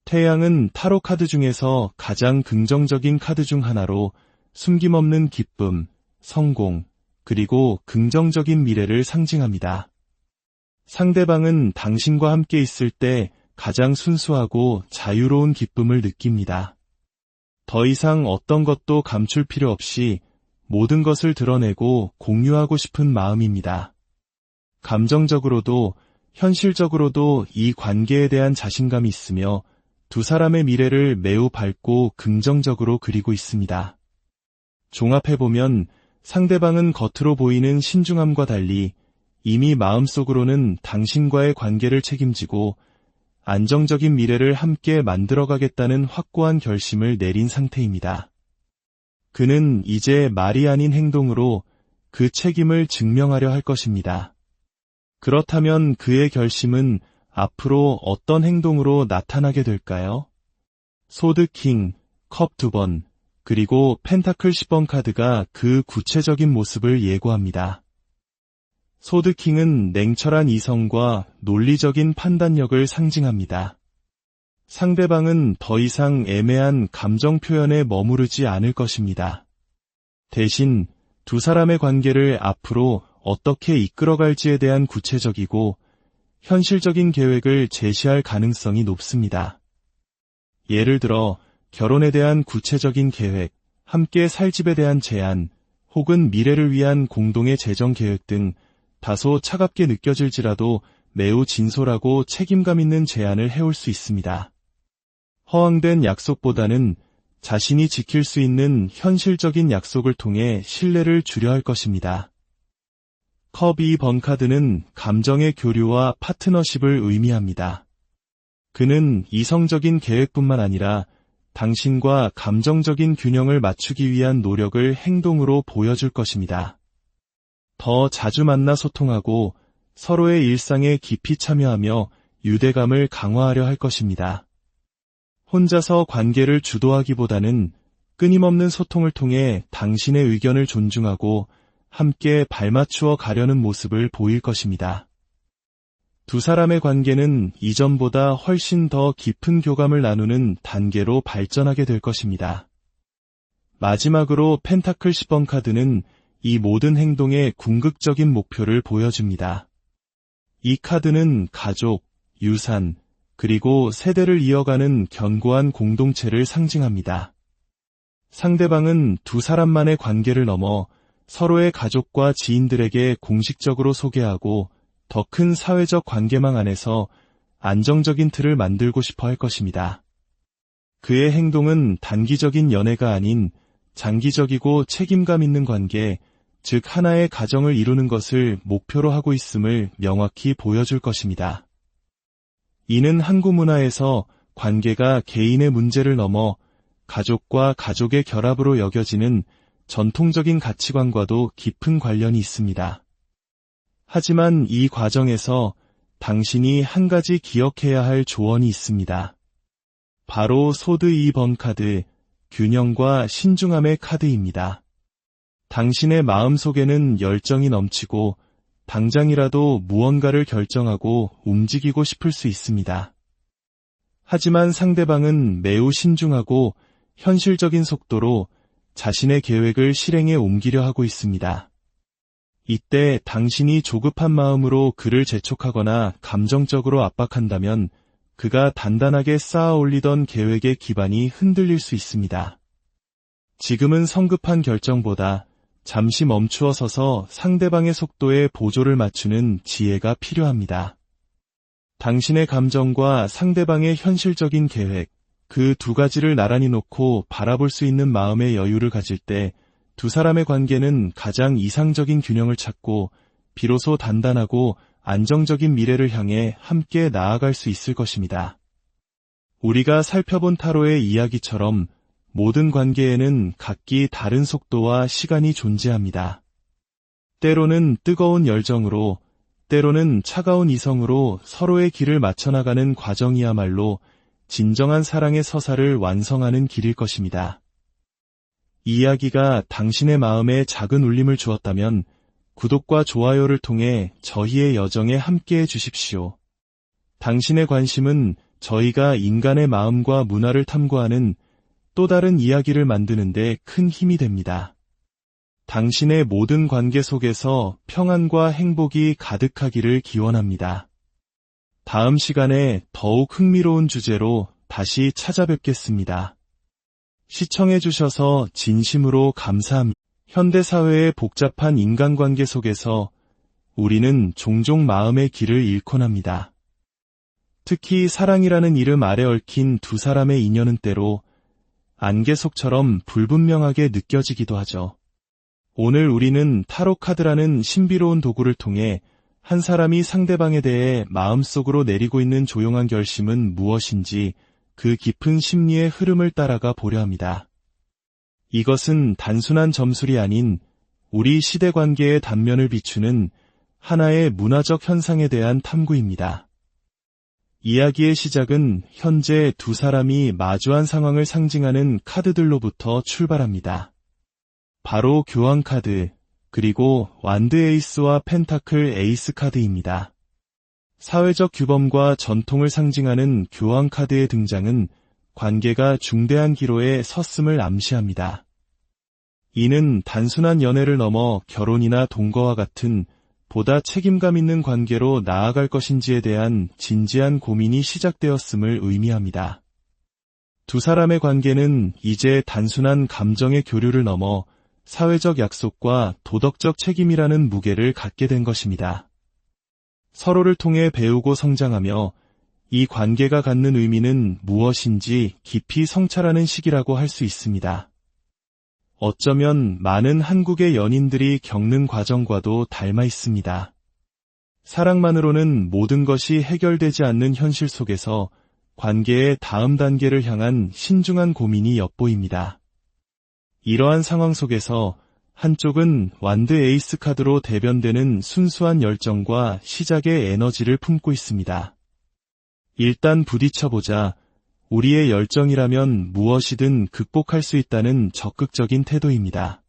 S1: 태양은 타로 카드 중에서 가장 긍정적인 카드 중 하나로 숨김없는 기쁨, 성공, 그리고 긍정적인 미래를 상징합니다. 상대방은 당신과 함께 있을 때 가장 순수하고 자유로운 기쁨을 느낍니다. 더 이상 어떤 것도 감출 필요 없이 모든 것을 드러내고 공유하고 싶은 마음입니다. 감정적으로도 현실적으로도 이 관계에 대한 자신감이 있으며 두 사람의 미래를 매우 밝고 긍정적으로 그리고 있습니다. 종합해보면 상대방은 겉으로 보이는 신중함과 달리 이미 마음속으로는 당신과의 관계를 책임지고 안정적인 미래를 함께 만들어가겠다는 확고한 결심을 내린 상태입니다. 그는 이제 말이 아닌 행동으로 그 책임을 증명하려 할 것입니다. 그렇다면 그의 결심은 앞으로 어떤 행동으로 나타나게 될까요? 소드 킹, 컵 2번, 그리고 펜타클 10번 카드가 그 구체적인 모습을 예고합니다. 소드 킹은 냉철한 이성과 논리적인 판단력을 상징합니다. 상대방은 더 이상 애매한 감정 표현에 머무르지 않을 것입니다. 대신 두 사람의 관계를 앞으로 어떻게 이끌어갈지에 대한 구체적이고 현실적인 계획을 제시할 가능성이 높습니다. 예를 들어 결혼에 대한 구체적인 계획, 함께 살 집에 대한 제안, 혹은 미래를 위한 공동의 재정 계획 등 다소 차갑게 느껴질지라도 매우 진솔하고 책임감 있는 제안을 해올 수 있습니다. 허황된 약속보다는 자신이 지킬 수 있는 현실적인 약속을 통해 신뢰를 주려 할 것입니다. 컵 2번 카드는 감정의 교류와 파트너십을 의미합니다. 그는 이성적인 계획뿐만 아니라 당신과 감정적인 균형을 맞추기 위한 노력을 행동으로 보여줄 것입니다. 더 자주 만나 소통하고 서로의 일상에 깊이 참여하며 유대감을 강화하려 할 것입니다. 혼자서 관계를 주도하기보다는 끊임없는 소통을 통해 당신의 의견을 존중하고 함께 발맞추어 가려는 모습을 보일 것입니다. 두 사람의 관계는 이전보다 훨씬 더 깊은 교감을 나누는 단계로 발전하게 될 것입니다. 마지막으로 펜타클 10번 카드는 이 모든 행동의 궁극적인 목표를 보여줍니다. 이 카드는 가족, 유산, 그리고 세대를 이어가는 견고한 공동체를 상징합니다. 상대방은 두 사람만의 관계를 넘어 서로의 가족과 지인들에게 공식적으로 소개하고 더 큰 사회적 관계망 안에서 안정적인 틀을 만들고 싶어 할 것입니다. 그의 행동은 단기적인 연애가 아닌 장기적이고 책임감 있는 관계, 즉 하나의 가정을 이루는 것을 목표로 하고 있음을 명확히 보여줄 것입니다. 이는 한국 문화에서 관계가 개인의 문제를 넘어 가족과 가족의 결합으로 여겨지는 전통적인 가치관과도 깊은 관련이 있습니다. 하지만 이 과정에서 당신이 한 가지 기억해야 할 조언이 있습니다. 바로 소드 2번 카드, 균형과 신중함의 카드입니다. 당신의 마음속에는 열정이 넘치고 당장이라도 무언가를 결정하고 움직이고 싶을 수 있습니다. 하지만 상대방은 매우 신중하고 현실적인 속도로 자신의 계획을 실행에 옮기려 하고 있습니다. 이때 당신이 조급한 마음으로 그를 재촉하거나 감정적으로 압박한다면 그가 단단하게 쌓아 올리던 계획의 기반이 흔들릴 수 있습니다. 지금은 성급한 결정보다 잠시 멈추어 서서 상대방의 속도에 보조를 맞추는 지혜가 필요합니다. 당신의 감정과 상대방의 현실적인 계획, 그 두 가지를 나란히 놓고 바라볼 수 있는 마음의 여유를 가질 때 두 사람의 관계는 가장 이상적인 균형을 찾고 비로소 단단하고 안정적인 미래를 향해 함께 나아갈 수 있을 것입니다. 우리가 살펴본 타로의 이야기처럼 모든 관계에는 각기 다른 속도와 시간이 존재합니다. 때로는 뜨거운 열정으로, 때로는 차가운 이성으로 서로의 길을 맞춰나가는 과정이야말로 진정한 사랑의 서사를 완성하는 길일 것입니다. 이 이야기가 당신의 마음에 작은 울림을 주었다면 구독과 좋아요를 통해 저희의 여정에 함께해 주십시오. 당신의 관심은 저희가 인간의 마음과 문화를 탐구하는 또 다른 이야기를 만드는 데 큰 힘이 됩니다. 당신의 모든 관계 속에서 평안과 행복이 가득하기를 기원합니다. 다음 시간에 더욱 흥미로운 주제로 다시 찾아뵙겠습니다. 시청해주셔서 진심으로 감사합니다. 현대사회의 복잡한 인간관계 속에서 우리는 종종 마음의 길을 잃곤 합니다. 특히 사랑이라는 이름 아래 얽힌 두 사람의 인연은 때로 안개 속처럼 불분명하게 느껴지기도 하죠. 오늘 우리는 타로 카드라는 신비로운 도구를 통해 한 사람이 상대방에 대해 마음속으로 내리고 있는 조용한 결심은 무엇인지 그 깊은 심리의 흐름을 따라가 보려 합니다. 이것은 단순한 점술이 아닌 우리 시대 관계의 단면을 비추는 하나의 문화적 현상에 대한 탐구입니다. 이야기의 시작은 현재 두 사람이 마주한 상황을 상징하는 카드들로부터 출발합니다. 바로 교황 카드, 그리고 완드 에이스와 펜타클 에이스 카드입니다. 사회적 규범과 전통을 상징하는 교황 카드의 등장은 관계가 중대한 기로에 섰음을 암시합니다. 이는 단순한 연애를 넘어 결혼이나 동거와 같은 보다 책임감 있는 관계로 나아갈 것인지에 대한 진지한 고민이 시작되었음을 의미합니다. 두 사람의 관계는 이제 단순한 감정의 교류를 넘어 사회적 약속과 도덕적 책임이라는 무게를 갖게 된 것입니다. 서로를 통해 배우고 성장하며 이 관계가 갖는 의미는 무엇인지 깊이 성찰하는 시기라고 할 수 있습니다. 어쩌면 많은 한국의 연인들이 겪는 과정과도 닮아 있습니다. 사랑만으로는 모든 것이 해결되지 않는 현실 속에서 관계의 다음 단계를 향한 신중한 고민이 엿보입니다. 이러한 상황 속에서 한쪽은 완드 에이스 카드로 대변되는 순수한 열정과 시작의 에너지를 품고 있습니다. 일단 부딪혀보자. 우리의 열정이라면 무엇이든 극복할 수 있다는 적극적인 태도입니다.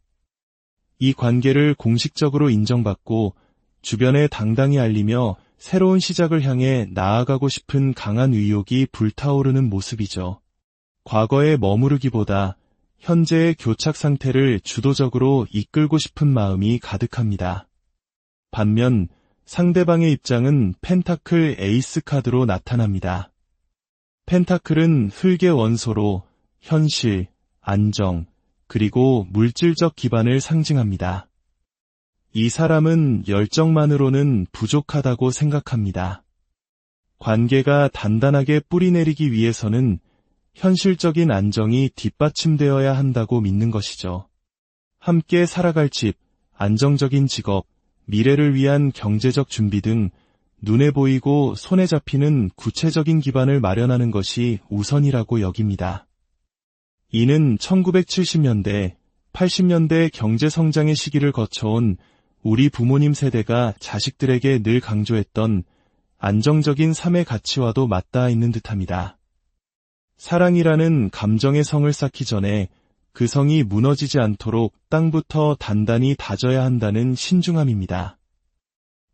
S1: 이 관계를 공식적으로 인정받고 주변에 당당히 알리며 새로운 시작을 향해 나아가고 싶은 강한 의욕이 불타오르는 모습이죠. 과거에 머무르기보다 현재의 교착 상태를 주도적으로 이끌고 싶은 마음이 가득합니다. 반면 상대방의 입장은 펜타클 에이스 카드로 나타납니다. 펜타클은 흙의 원소로 현실, 안정, 그리고 물질적 기반을 상징합니다. 이 사람은 열정만으로는 부족하다고 생각합니다. 관계가 단단하게 뿌리내리기 위해서는 현실적인 안정이 뒷받침되어야 한다고 믿는 것이죠. 함께 살아갈 집, 안정적인 직업, 미래를 위한 경제적 준비 등 눈에 보이고 손에 잡히는 구체적인 기반을 마련하는 것이 우선이라고 여깁니다. 이는 1970년대, 80년대 경제 성장의 시기를 거쳐온 우리 부모님 세대가 자식들에게 늘 강조했던 안정적인 삶의 가치와도 맞닿아 있는 듯합니다. 사랑이라는 감정의 성을 쌓기 전에 그 성이 무너지지 않도록 땅부터 단단히 다져야 한다는 신중함입니다.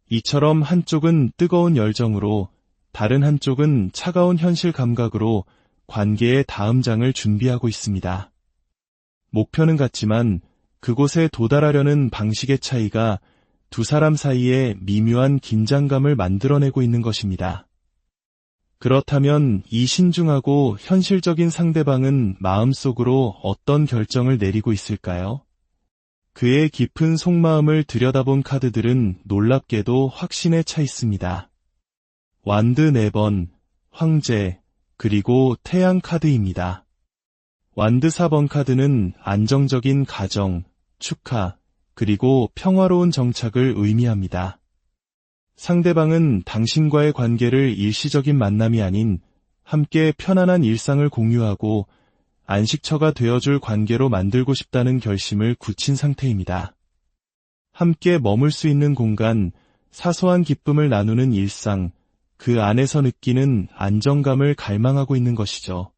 S1: 이처럼 한쪽은 뜨거운 열정으로, 다른 한쪽은 차가운 현실 감각으로 관계의 다음 장을 준비하고 있습니다. 목표는 같지만 그곳에 도달하려는 방식의 차이가 두 사람 사이에 미묘한 긴장감을 만들어내고 있는 것입니다. 그렇다면 이 신중하고 현실적인 상대방은 마음속으로 어떤 결정을 내리고 있을까요? 그의 깊은 속마음을 들여다본 카드들은 놀랍게도 확신에 차 있습니다. 완드 4번, 황제, 그리고 태양 카드입니다. 완드 4번 카드는 안정적인 가정, 축하, 그리고 평화로운 정착을 의미합니다. 상대방은 당신과의 관계를 일시적인 만남이 아닌 함께 편안한 일상을 공유하고 안식처가 되어줄 관계로 만들고 싶다는 결심을 굳힌 상태입니다. 함께 머물 수 있는 공간, 사소한 기쁨을 나누는 일상, 그 안에서 느끼는 안정감을 갈망하고 있는 것이죠.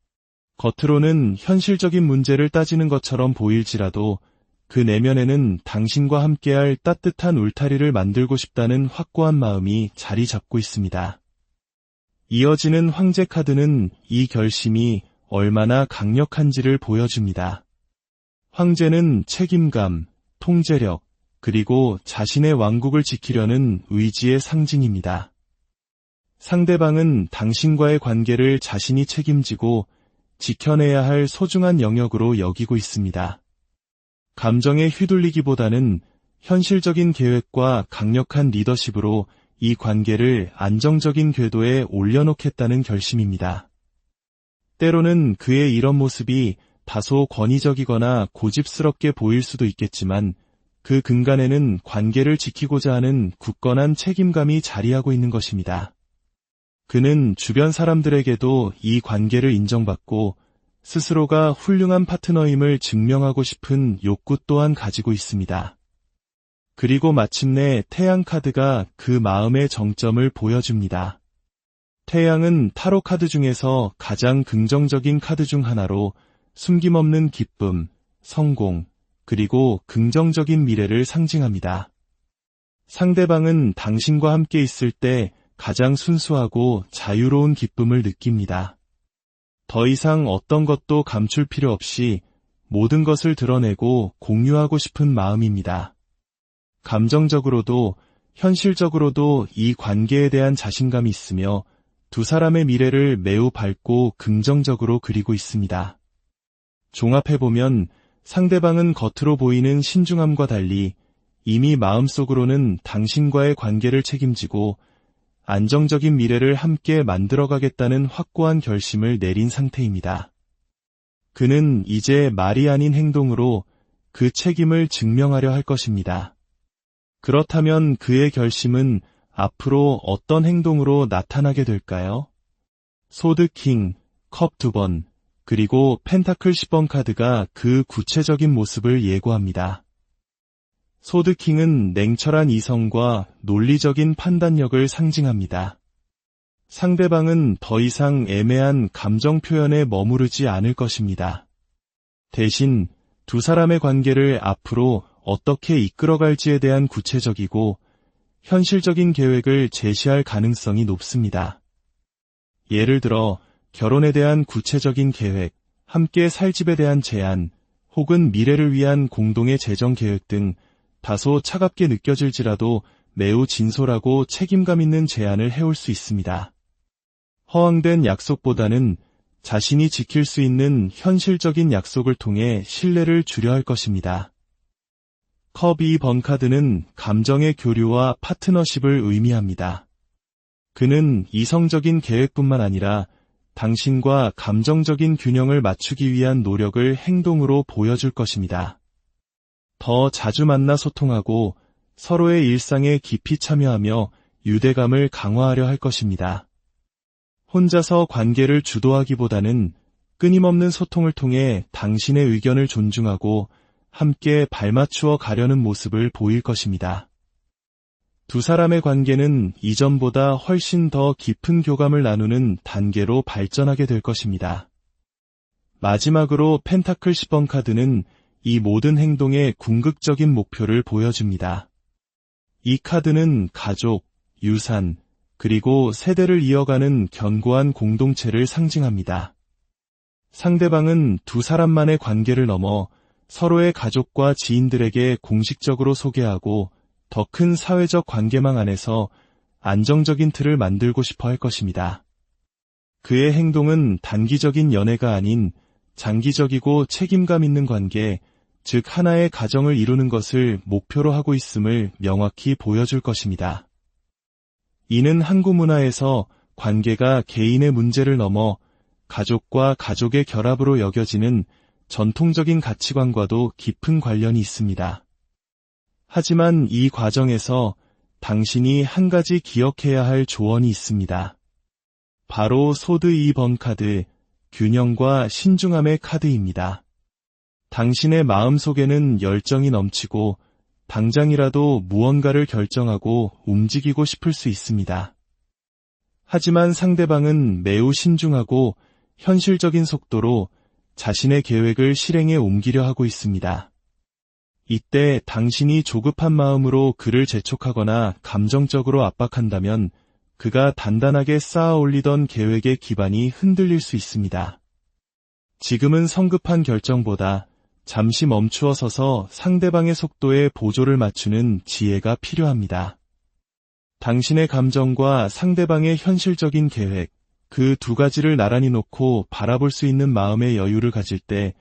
S1: 겉으로는 현실적인 문제를 따지는 것처럼 보일지라도 그 내면에는 당신과 함께할 따뜻한 울타리를 만들고 싶다는 확고한 마음이 자리 잡고 있습니다. 이어지는 황제 카드는 이 결심이 얼마나 강력한지를 보여줍니다. 황제는 책임감, 통제력, 그리고 자신의 왕국을 지키려는 의지의 상징입니다. 상대방은 당신과의 관계를 자신이 책임지고 지켜내야 할 소중한 영역으로 여기고 있습니다. 감정에 휘둘리기보다는 현실적인 계획과 강력한 리더십으로 이 관계를 안정적인 궤도에 올려놓겠다는 결심입니다. 때로는 그의 이런 모습이 다소 권위적이거나 고집스럽게 보일 수도 있겠지만 그 근간에는 관계를 지키고자 하는 굳건한 책임감이 자리하고 있는 것입니다. 그는 주변 사람들에게도 이 관계를 인정받고 스스로가 훌륭한 파트너임을 증명하고 싶은 욕구 또한 가지고 있습니다. 그리고 마침내 태양 카드가 그 마음의 정점을 보여줍니다. 태양은 타로 카드 중에서 가장 긍정적인 카드 중 하나로 숨김없는 기쁨, 성공, 그리고 긍정적인 미래를 상징합니다. 상대방은 당신과 함께 있을 때 가장 순수하고 자유로운 기쁨을 느낍니다. 더 이상 어떤 것도 감출 필요 없이 모든 것을 드러내고 공유하고 싶은 마음입니다. 감정적으로도 현실적으로도 이 관계에 대한 자신감이 있으며 두 사람의 미래를 매우 밝고 긍정적으로 그리고 있습니다. 종합해보면 상대방은 겉으로 보이는 신중함과 달리 이미 마음속으로는 당신과의 관계를 책임지고 안정적인 미래를 함께 만들어가겠다는 확고한 결심을 내린 상태입니다. 그는 이제 말이 아닌 행동으로 그 책임을 증명하려 할 것입니다. 그렇다면 그의 결심은 앞으로 어떤 행동으로 나타나게 될까요? 소드 킹, 컵 2번, 그리고 펜타클 10번 카드가 그 구체적인 모습을 예고합니다. 소드 킹은 냉철한 이성과 논리적인 판단력을 상징합니다. 상대방은 더 이상 애매한 감정 표현에 머무르지 않을 것입니다. 대신 두 사람의 관계를 앞으로 어떻게 이끌어갈지에 대한 구체적이고 현실적인 계획을 제시할 가능성이 높습니다. 예를 들어 결혼에 대한 구체적인 계획, 함께 살 집에 대한 제안, 혹은 미래를 위한 공동의 재정 계획 등 다소 차갑게 느껴질지라도 매우 진솔하고 책임감 있는 제안을 해올 수 있습니다. 허황된 약속보다는 자신이 지킬 수 있는 현실적인 약속을 통해 신뢰를 주려 할 것입니다. 컵 2번 카드는 감정의 교류와 파트너십을 의미합니다. 그는 이성적인 계획뿐만 아니라 당신과 감정적인 균형을 맞추기 위한 노력을 행동으로 보여줄 것입니다. 더 자주 만나 소통하고 서로의 일상에 깊이 참여하며 유대감을 강화하려 할 것입니다. 혼자서 관계를 주도하기보다는 끊임없는 소통을 통해 당신의 의견을 존중하고 함께 발맞추어 가려는 모습을 보일 것입니다. 두 사람의 관계는 이전보다 훨씬 더 깊은 교감을 나누는 단계로 발전하게 될 것입니다. 마지막으로 펜타클 10번 카드는 이 모든 행동의 궁극적인 목표를 보여줍니다. 이 카드는 가족, 유산, 그리고 세대를 이어가는 견고한 공동체를 상징합니다. 상대방은 두 사람만의 관계를 넘어 서로의 가족과 지인들에게 공식적으로 소개하고 더 큰 사회적 관계망 안에서 안정적인 틀을 만들고 싶어 할 것입니다. 그의 행동은 단기적인 연애가 아닌 장기적이고 책임감 있는 관계, 즉 하나의 가정을 이루는 것을 목표로 하고 있음을 명확히 보여줄 것입니다. 이는 한국 문화에서 관계가 개인의 문제를 넘어 가족과 가족의 결합으로 여겨지는 전통적인 가치관과도 깊은 관련이 있습니다. 하지만 이 과정에서 당신이 한 가지 기억해야 할 조언이 있습니다. 바로 소드 2번 카드, 균형과 신중함의 카드입니다. 당신의 마음속에는 열정이 넘치고 당장이라도 무언가를 결정하고 움직이고 싶을 수 있습니다. 하지만 상대방은 매우 신중하고 현실적인 속도로 자신의 계획을 실행에 옮기려 하고 있습니다. 이때 당신이 조급한 마음으로 그를 재촉하거나 감정적으로 압박한다면 그가 단단하게 쌓아 올리던 계획의 기반이 흔들릴 수 있습니다. 지금은 성급한 결정보다 잠시 멈추어 서서 상대방의 속도에 보조를 맞추는 지혜가 필요합니다. 당신의 감정과 상대방의 현실적인 계획, 그 두 가지를 나란히 놓고 바라볼 수 있는 마음의 여유를 가질 때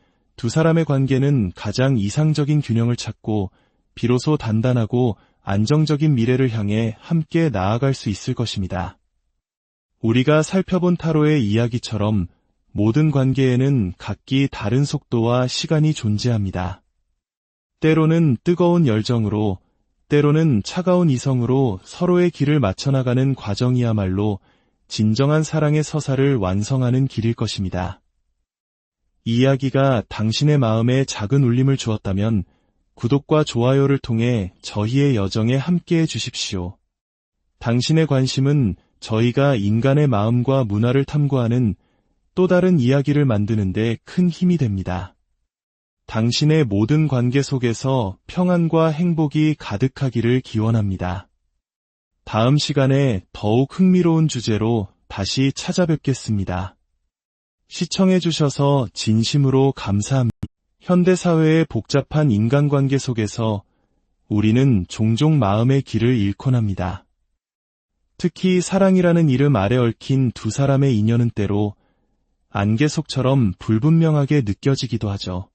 S1: 두 사람의 관계는 가장 이상적인 균형을 찾고 비로소 단단하고 안정적인 미래를 향해 함께 나아갈 수 있을 것입니다. 우리가 살펴본 타로의 이야기처럼 모든 관계에는 각기 다른 속도와 시간이 존재합니다. 때로는 뜨거운 열정으로, 때로는 차가운 이성으로 서로의 길을 맞춰나가는 과정이야말로 진정한 사랑의 서사를 완성하는 길일 것입니다. 이 이야기가 당신의 마음에 작은 울림을 주었다면 구독과 좋아요를 통해 저희의 여정에 함께해 주십시오. 당신의 관심은 저희가 인간의 마음과 문화를 탐구하는 또 다른 이야기를 만드는 데 큰 힘이 됩니다. 당신의 모든 관계 속에서 평안과 행복이 가득하기를 기원합니다. 다음 시간에 더욱 흥미로운 주제로 다시 찾아뵙겠습니다. 시청해주셔서 진심으로 감사합니다. 현대사회의 복잡한 인간관계 속에서 우리는 종종 마음의 길을 잃곤 합니다. 특히 사랑이라는 이름 아래 얽힌 두 사람의 인연은 때로 안개 속처럼 불분명하게 느껴지기도 하죠.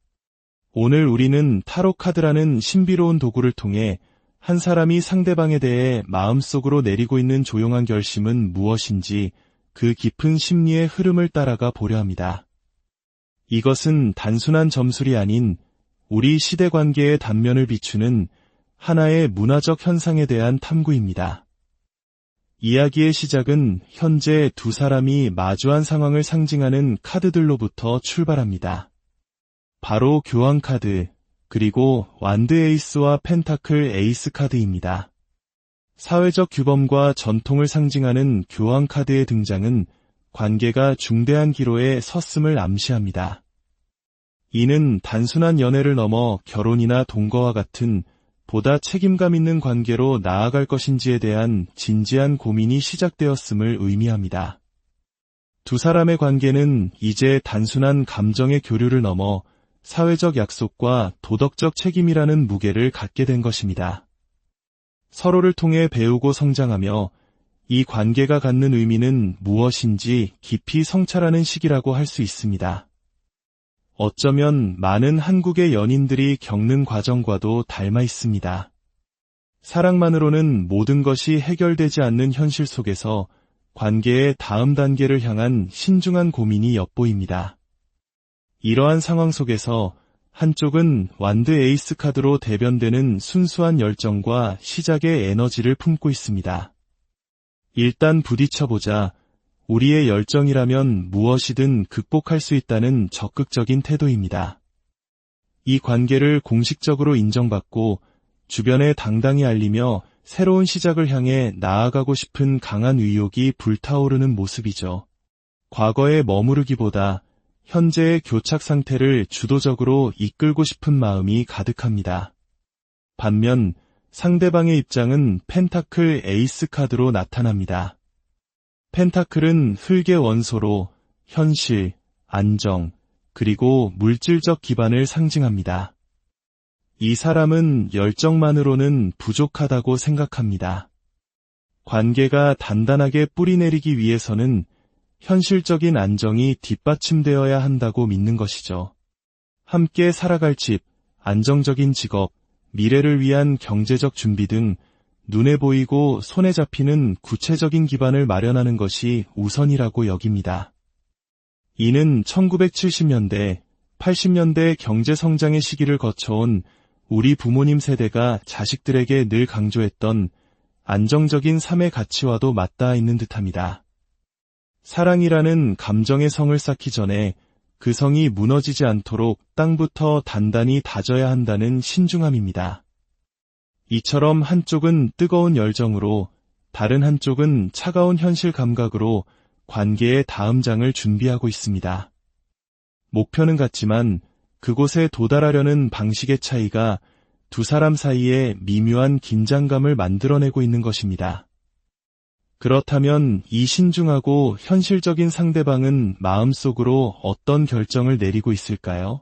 S1: 오늘 우리는 타로 카드라는 신비로운 도구를 통해 한 사람이 상대방에 대해 마음속으로 내리고 있는 조용한 결심은 무엇인지 그 깊은 심리의 흐름을 따라가 보려 합니다. 이것은 단순한 점술이 아닌 우리 시대 관계의 단면을 비추는 하나의 문화적 현상에 대한 탐구입니다. 이야기의 시작은 현재 두 사람이 마주한 상황을 상징하는 카드들로부터 출발합니다. 바로 교황 카드, 그리고 완드 에이스와 펜타클 에이스 카드입니다. 사회적 규범과 전통을 상징하는 교황 카드의 등장은 관계가 중대한 기로에 섰음을 암시합니다. 이는 단순한 연애를 넘어 결혼이나 동거와 같은 보다 책임감 있는 관계로 나아갈 것인지에 대한 진지한 고민이 시작되었음을 의미합니다. 두 사람의 관계는 이제 단순한 감정의 교류를 넘어 사회적 약속과 도덕적 책임이라는 무게를 갖게 된 것입니다. 서로를 통해 배우고 성장하며 이 관계가 갖는 의미는 무엇인지 깊이 성찰하는 시기라고 할 수 있습니다. 어쩌면 많은 한국의 연인들이 겪는 과정과도 닮아 있습니다. 사랑만으로는 모든 것이 해결되지 않는 현실 속에서 관계의 다음 단계를 향한 신중한 고민이 엿보입니다. 이러한 상황 속에서 한쪽은 완드 에이스 카드로 대변되는 순수한 열정과 시작의 에너지를 품고 있습니다. 일단 부딪혀보자. 우리의 열정이라면 무엇이든 극복할 수 있다는 적극적인 태도입니다. 이 관계를 공식적으로 인정받고 주변에 당당히 알리며 새로운 시작을 향해 나아가고 싶은 강한 의욕이 불타오르는 모습이죠. 과거에 머무르기보다 현재의 교착 상태를 주도적으로 이끌고 싶은 마음이 가득합니다. 반면 상대방의 입장은 펜타클 에이스 카드로 나타납니다. 펜타클은 흙의 원소로 현실, 안정, 그리고 물질적 기반을 상징합니다. 이 사람은 열정만으로는 부족하다고 생각합니다. 관계가 단단하게 뿌리내리기 위해서는 현실적인 안정이 뒷받침되어야 한다고 믿는 것이죠. 함께 살아갈 집, 안정적인 직업, 미래를 위한 경제적 준비 등 눈에 보이고 손에 잡히는 구체적인 기반을 마련하는 것이 우선이라고 여깁니다. 이는 1970년대, 80년대 경제 성장의 시기를 거쳐온 우리 부모님 세대가 자식들에게 늘 강조했던 안정적인 삶의 가치와도 맞닿아 있는 듯합니다. 사랑이라는 감정의 성을 쌓기 전에 그 성이 무너지지 않도록 땅부터 단단히 다져야 한다는 신중함입니다. 이처럼 한쪽은 뜨거운 열정으로 다른 한쪽은 차가운 현실 감각으로 관계의 다음 장을 준비하고 있습니다. 목표는 같지만 그곳에 도달하려는 방식의 차이가 두 사람 사이에 미묘한 긴장감을 만들어내고 있는 것입니다. 그렇다면 이 신중하고 현실적인 상대방은 마음속으로 어떤 결정을 내리고 있을까요?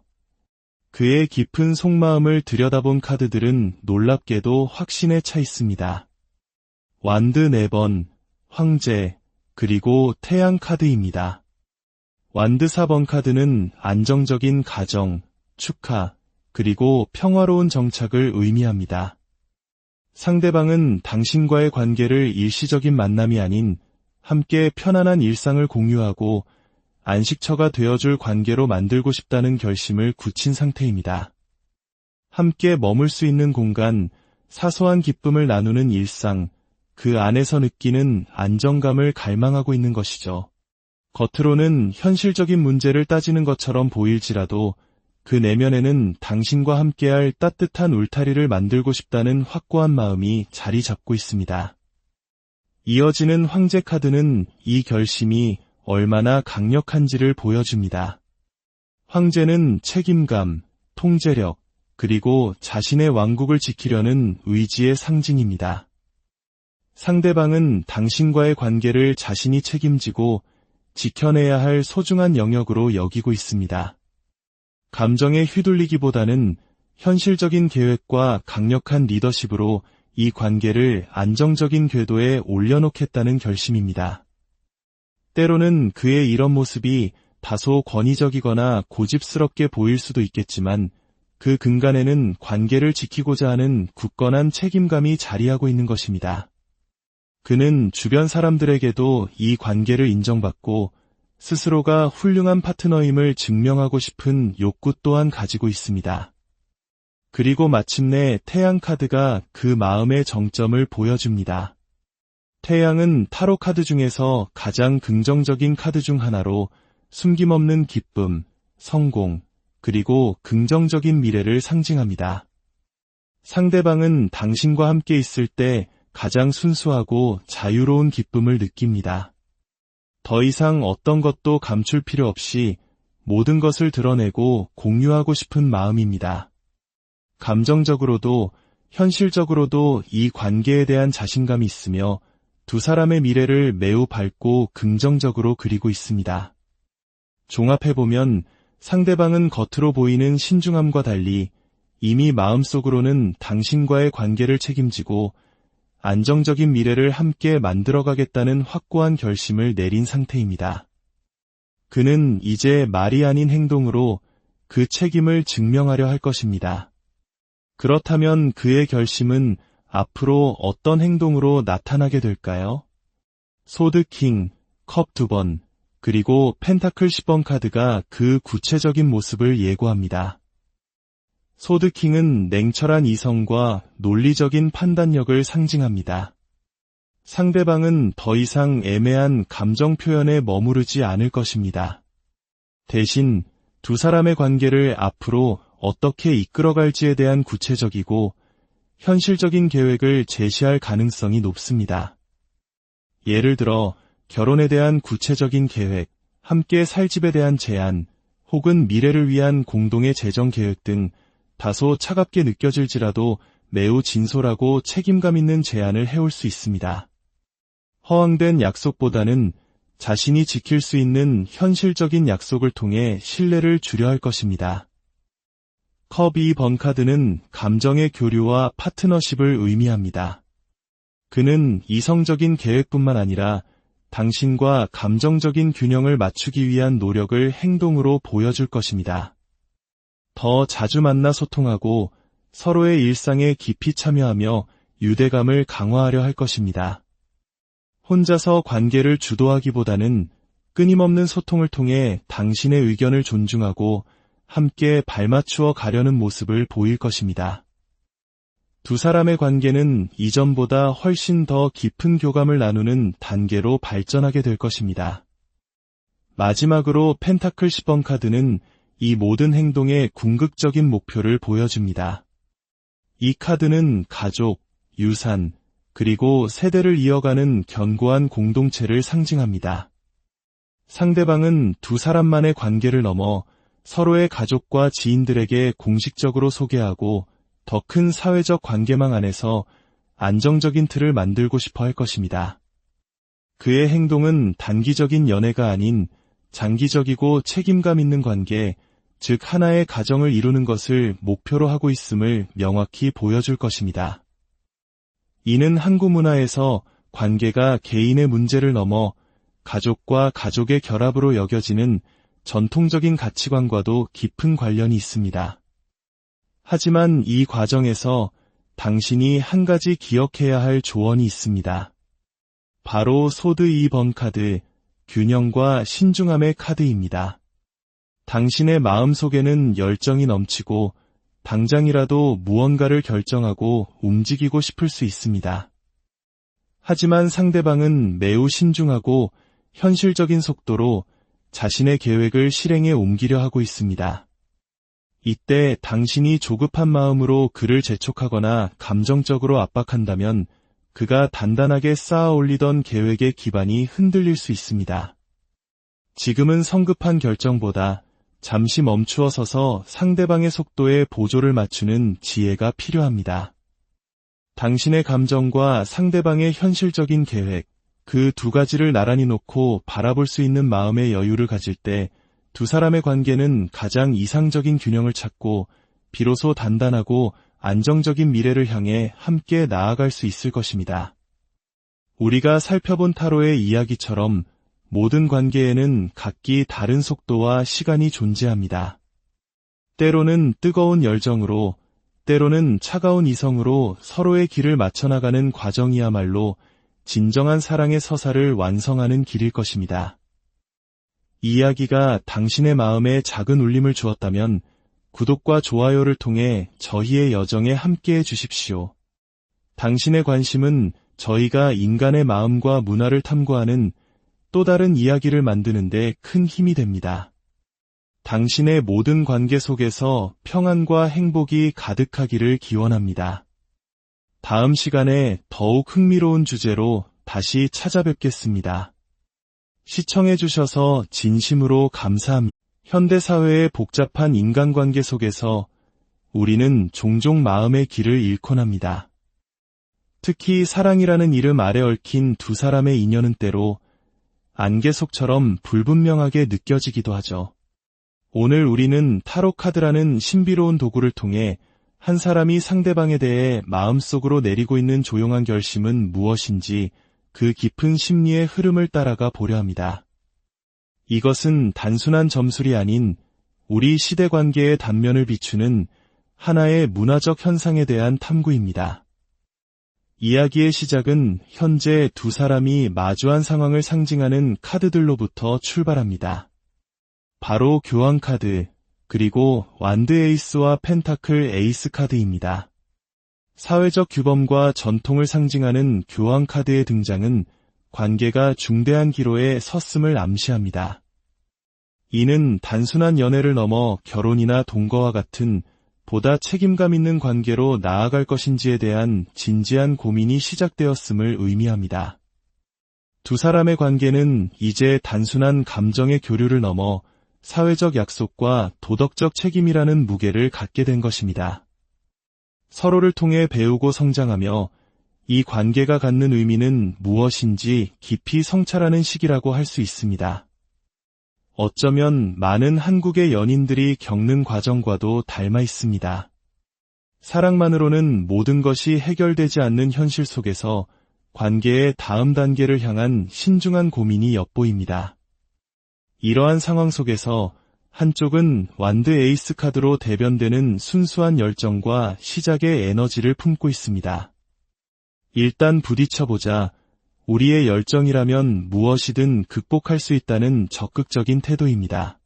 S1: 그의 깊은 속마음을 들여다본 카드들은 놀랍게도 확신에 차 있습니다. 완드 4번, 황제, 그리고 태양 카드입니다. 완드 4번 카드는 안정적인 가정, 축하, 그리고 평화로운 정착을 의미합니다. 상대방은 당신과의 관계를 일시적인 만남이 아닌 함께 편안한 일상을 공유하고 안식처가 되어줄 관계로 만들고 싶다는 결심을 굳힌 상태입니다. 함께 머물 수 있는 공간, 사소한 기쁨을 나누는 일상, 그 안에서 느끼는 안정감을 갈망하고 있는 것이죠. 겉으로는 현실적인 문제를 따지는 것처럼 보일지라도 그 내면에는 당신과 함께할 따뜻한 울타리를 만들고 싶다는 확고한 마음이 자리 잡고 있습니다. 이어지는 황제 카드는 이 결심이 얼마나 강력한지를 보여줍니다. 황제는 책임감, 통제력, 그리고 자신의 왕국을 지키려는 의지의 상징입니다. 상대방은 당신과의 관계를 자신이 책임지고 지켜내야 할 소중한 영역으로 여기고 있습니다. 감정에 휘둘리기보다는 현실적인 계획과 강력한 리더십으로 이 관계를 안정적인 궤도에 올려놓겠다는 결심입니다. 때로는 그의 이런 모습이 다소 권위적이거나 고집스럽게 보일 수도 있겠지만 그 근간에는 관계를 지키고자 하는 굳건한 책임감이 자리하고 있는 것입니다. 그는 주변 사람들에게도 이 관계를 인정받고 스스로가 훌륭한 파트너임을 증명하고 싶은 욕구 또한 가지고 있습니다. 그리고 마침내 태양 카드가 그 마음의 정점을 보여줍니다. 태양은 타로 카드 중에서 가장 긍정적인 카드 중 하나로 숨김없는 기쁨, 성공, 그리고 긍정적인 미래를 상징합니다. 상대방은 당신과 함께 있을 때 가장 순수하고 자유로운 기쁨을 느낍니다. 더 이상 어떤 것도 감출 필요 없이 모든 것을 드러내고 공유하고 싶은 마음입니다. 감정적으로도 현실적으로도 이 관계에 대한 자신감이 있으며 두 사람의 미래를 매우 밝고 긍정적으로 그리고 있습니다. 종합해보면 상대방은 겉으로 보이는 신중함과 달리 이미 마음속으로는 당신과의 관계를 책임지고 안정적인 미래를 함께 만들어가겠다는 확고한 결심을 내린 상태입니다. 그는 이제 말이 아닌 행동으로 그 책임을 증명하려 할 것입니다. 그렇다면 그의 결심은 앞으로 어떤 행동으로 나타나게 될까요? 소드 킹, 컵 2번, 그리고 펜타클 10번 카드가 그 구체적인 모습을 예고합니다. 소드 킹은 냉철한 이성과 논리적인 판단력을 상징합니다. 상대방은 더 이상 애매한 감정 표현에 머무르지 않을 것입니다. 대신 두 사람의 관계를 앞으로 어떻게 이끌어갈지에 대한 구체적이고 현실적인 계획을 제시할 가능성이 높습니다. 예를 들어 결혼에 대한 구체적인 계획, 함께 살 집에 대한 제안, 혹은 미래를 위한 공동의 재정 계획 등 다소 차갑게 느껴질지라도 매우 진솔하고 책임감 있는 제안을 해올 수 있습니다. 허황된 약속보다는 자신이 지킬 수 있는 현실적인 약속을 통해 신뢰를 주려 할 것입니다. 컵 2번 카드는 감정의 교류와 파트너십을 의미합니다. 그는 이성적인 계획뿐만 아니라 당신과 감정적인 균형을 맞추기 위한 노력을 행동으로 보여줄 것입니다. 더 자주 만나 소통하고 서로의 일상에 깊이 참여하며 유대감을 강화하려 할 것입니다. 혼자서 관계를 주도하기보다는 끊임없는 소통을 통해 당신의 의견을 존중하고 함께 발맞추어 가려는 모습을 보일 것입니다. 두 사람의 관계는 이전보다 훨씬 더 깊은 교감을 나누는 단계로 발전하게 될 것입니다. 마지막으로 펜타클 10번 카드는 이 모든 행동의 궁극적인 목표를 보여줍니다. 이 카드는 가족, 유산, 그리고 세대를 이어가는 견고한 공동체를 상징합니다. 상대방은 두 사람만의 관계를 넘어 서로의 가족과 지인들에게 공식적으로 소개하고 더 큰 사회적 관계망 안에서 안정적인 틀을 만들고 싶어 할 것입니다. 그의 행동은 단기적인 연애가 아닌 장기적이고 책임감 있는 관계, 즉 하나의 가정을 이루는 것을 목표로 하고 있음을 명확히 보여줄 것입니다. 이는 한국 문화에서 관계가 개인의 문제를 넘어 가족과 가족의 결합으로 여겨지는 전통적인 가치관과도 깊은 관련이 있습니다. 하지만 이 과정에서 당신이 한 가지 기억해야 할 조언이 있습니다. 바로 소드 2번 카드, 균형과 신중함의 카드입니다. 당신의 마음속에는 열정이 넘치고 당장이라도 무언가를 결정하고 움직이고 싶을 수 있습니다. 하지만 상대방은 매우 신중하고 현실적인 속도로 자신의 계획을 실행에 옮기려 하고 있습니다. 이때 당신이 조급한 마음으로 그를 재촉하거나 감정적으로 압박한다면 그가 단단하게 쌓아 올리던 계획의 기반이 흔들릴 수 있습니다. 지금은 성급한 결정보다 잠시 멈추어 서서 상대방의 속도에 보조를 맞추는 지혜가 필요합니다. 당신의 감정과 상대방의 현실적인 계획, 그 두 가지를 나란히 놓고 바라볼 수 있는 마음의 여유를 가질 때 두 사람의 관계는 가장 이상적인 균형을 찾고 비로소 단단하고 안정적인 미래를 향해 함께 나아갈 수 있을 것입니다. 우리가 살펴본 타로의 이야기처럼 모든 관계에는 각기 다른 속도와 시간이 존재합니다. 때로는 뜨거운 열정으로, 때로는 차가운 이성으로 서로의 길을 맞춰나가는 과정이야말로 진정한 사랑의 서사를 완성하는 길일 것입니다. 이 이야기가 당신의 마음에 작은 울림을 주었다면 구독과 좋아요를 통해 저희의 여정에 함께해 주십시오. 당신의 관심은 저희가 인간의 마음과 문화를 탐구하는 또 다른 이야기를 만드는 데 큰 힘이 됩니다. 당신의 모든 관계 속에서 평안과 행복이 가득하기를 기원합니다. 다음 시간에 더욱 흥미로운 주제로 다시 찾아뵙겠습니다. 시청해 주셔서 진심으로 감사합니다. 현대사회의 복잡한 인간관계 속에서 우리는 종종 마음의 길을 잃곤 합니다. 특히 사랑이라는 이름 아래 얽힌 두 사람의 인연은 때로 안개 속처럼 불분명하게 느껴지기도 하죠. 오늘 우리는 타로 카드라는 신비로운 도구를 통해 한 사람이 상대방에 대해 마음속으로 내리고 있는 조용한 결심은 무엇인지 그 깊은 심리의 흐름을 따라가 보려 합니다. 이것은 단순한 점술이 아닌 우리 시대 관계의 단면을 비추는 하나의 문화적 현상에 대한 탐구입니다. 이야기의 시작은 현재 두 사람이 마주한 상황을 상징하는 카드들로부터 출발합니다. 바로 교황 카드, 그리고 완드 에이스와 펜타클 에이스 카드입니다. 사회적 규범과 전통을 상징하는 교황 카드의 등장은 관계가 중대한 기로에 섰음을 암시합니다. 이는 단순한 연애를 넘어 결혼이나 동거와 같은 보다 책임감 있는 관계로 나아갈 것인지에 대한 진지한 고민이 시작되었음을 의미합니다. 두 사람의 관계는 이제 단순한 감정의 교류를 넘어 사회적 약속과 도덕적 책임이라는 무게를 갖게 된 것입니다. 서로를 통해 배우고 성장하며 이 관계가 갖는 의미는 무엇인지 깊이 성찰하는 시기라고 할 수 있습니다. 어쩌면 많은 한국의 연인들이 겪는 과정과도 닮아 있습니다. 사랑만으로는 모든 것이 해결되지 않는 현실 속에서 관계의 다음 단계를 향한 신중한 고민이 엿보입니다. 이러한 상황 속에서 한쪽은 완드 에이스 카드로 대변되는 순수한 열정과 시작의 에너지를 품고 있습니다. 일단 부딪혀보자. 우리의 열정이라면 무엇이든 극복할 수 있다는 적극적인 태도입니다.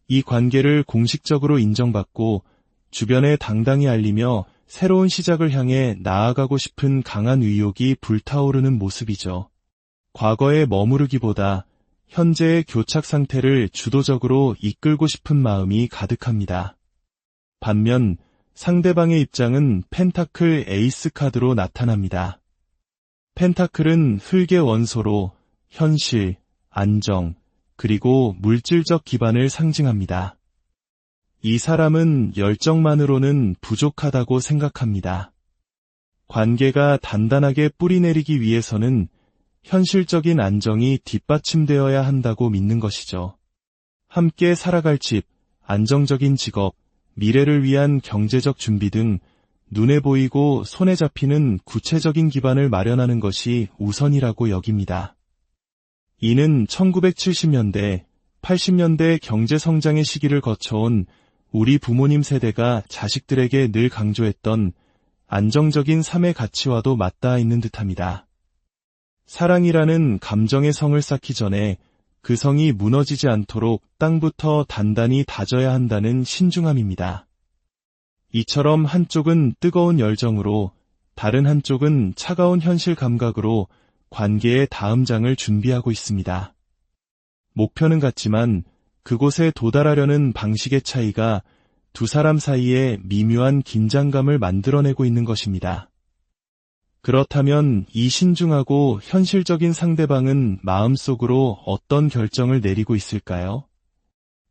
S1: 이 관계를 공식적으로 인정받고 주변에 당당히 알리며 새로운 시작을 향해 나아가고 싶은 강한 의욕이 불타오르는 모습이죠. 과거에 머무르기보다 현재의 교착 상태를 주도적으로 이끌고 싶은 마음이 가득합니다. 반면 상대방의 입장은 펜타클 에이스 카드로 나타납니다. 펜타클은 흙의 원소로 현실, 안정, 그리고 물질적 기반을 상징합니다. 이 사람은 열정만으로는 부족하다고 생각합니다. 관계가 단단하게 뿌리내리기 위해서는 현실적인 안정이 뒷받침되어야 한다고 믿는 것이죠. 함께 살아갈 집, 안정적인 직업, 미래를 위한 경제적 준비 등 눈에 보이고 손에 잡히는 구체적인 기반을 마련하는 것이 우선이라고 여깁니다. 이는 1970년대, 80년대 경제성장의 시기를 거쳐온 우리 부모님 세대가 자식들에게 늘 강조했던 안정적인 삶의 가치와도 맞닿아 있는 듯합니다. 사랑이라는 감정의 성을 쌓기 전에 그 성이 무너지지 않도록 땅부터 단단히 다져야 한다는 신중함입니다. 이처럼 한쪽은 뜨거운 열정으로 다른 한쪽은 차가운 현실 감각으로 관계의 다음 장을 준비하고 있습니다. 목표는 같지만 그곳에 도달하려는 방식의 차이가 두 사람 사이에 미묘한 긴장감을 만들어내고 있는 것입니다. 그렇다면 이 신중하고 현실적인 상대방은 마음속으로 어떤 결정을 내리고 있을까요?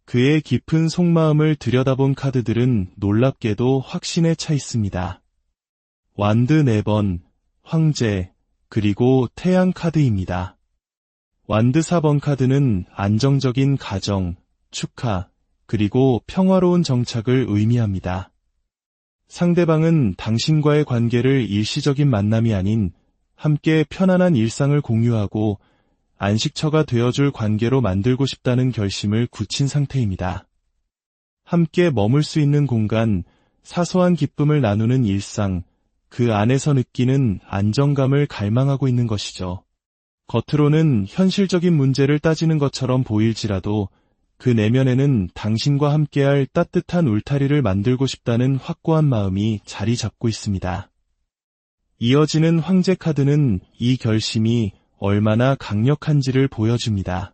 S1: 그의 깊은 속마음을 들여다본 카드들은 놀랍게도 확신에 차 있습니다. 완드 4번, 황제, 그리고 태양 카드입니다. 완드 4번 카드는 안정적인 가정, 축하, 그리고 평화로운 정착을 의미합니다. 상대방은 당신과의 관계를 일시적인 만남이 아닌 함께 편안한 일상을 공유하고 안식처가 되어줄 관계로 만들고 싶다는 결심을 굳힌 상태입니다. 함께 머물 수 있는 공간, 사소한 기쁨을 나누는 일상, 그 안에서 느끼는 안정감을 갈망하고 있는 것이죠. 겉으로는 현실적인 문제를 따지는 것처럼 보일지라도 그 내면에는 당신과 함께할 따뜻한 울타리를 만들고 싶다는 확고한 마음이 자리 잡고 있습니다. 이어지는 황제 카드는 이 결심이 얼마나 강력한지를 보여줍니다.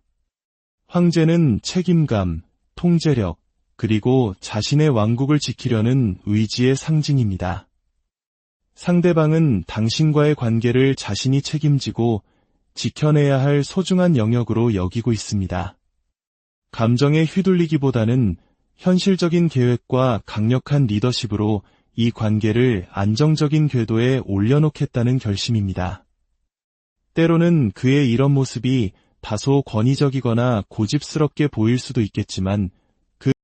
S1: 황제는 책임감, 통제력, 그리고 자신의 왕국을 지키려는 의지의 상징입니다. 상대방은 당신과의 관계를 자신이 책임지고 지켜내야 할 소중한 영역으로 여기고 있습니다. 감정에 휘둘리기보다는 현실적인 계획과 강력한 리더십으로 이 관계를 안정적인 궤도에 올려놓겠다는 결심입니다. 때로는 그의 이런 모습이 다소 권위적이거나 고집스럽게 보일 수도 있겠지만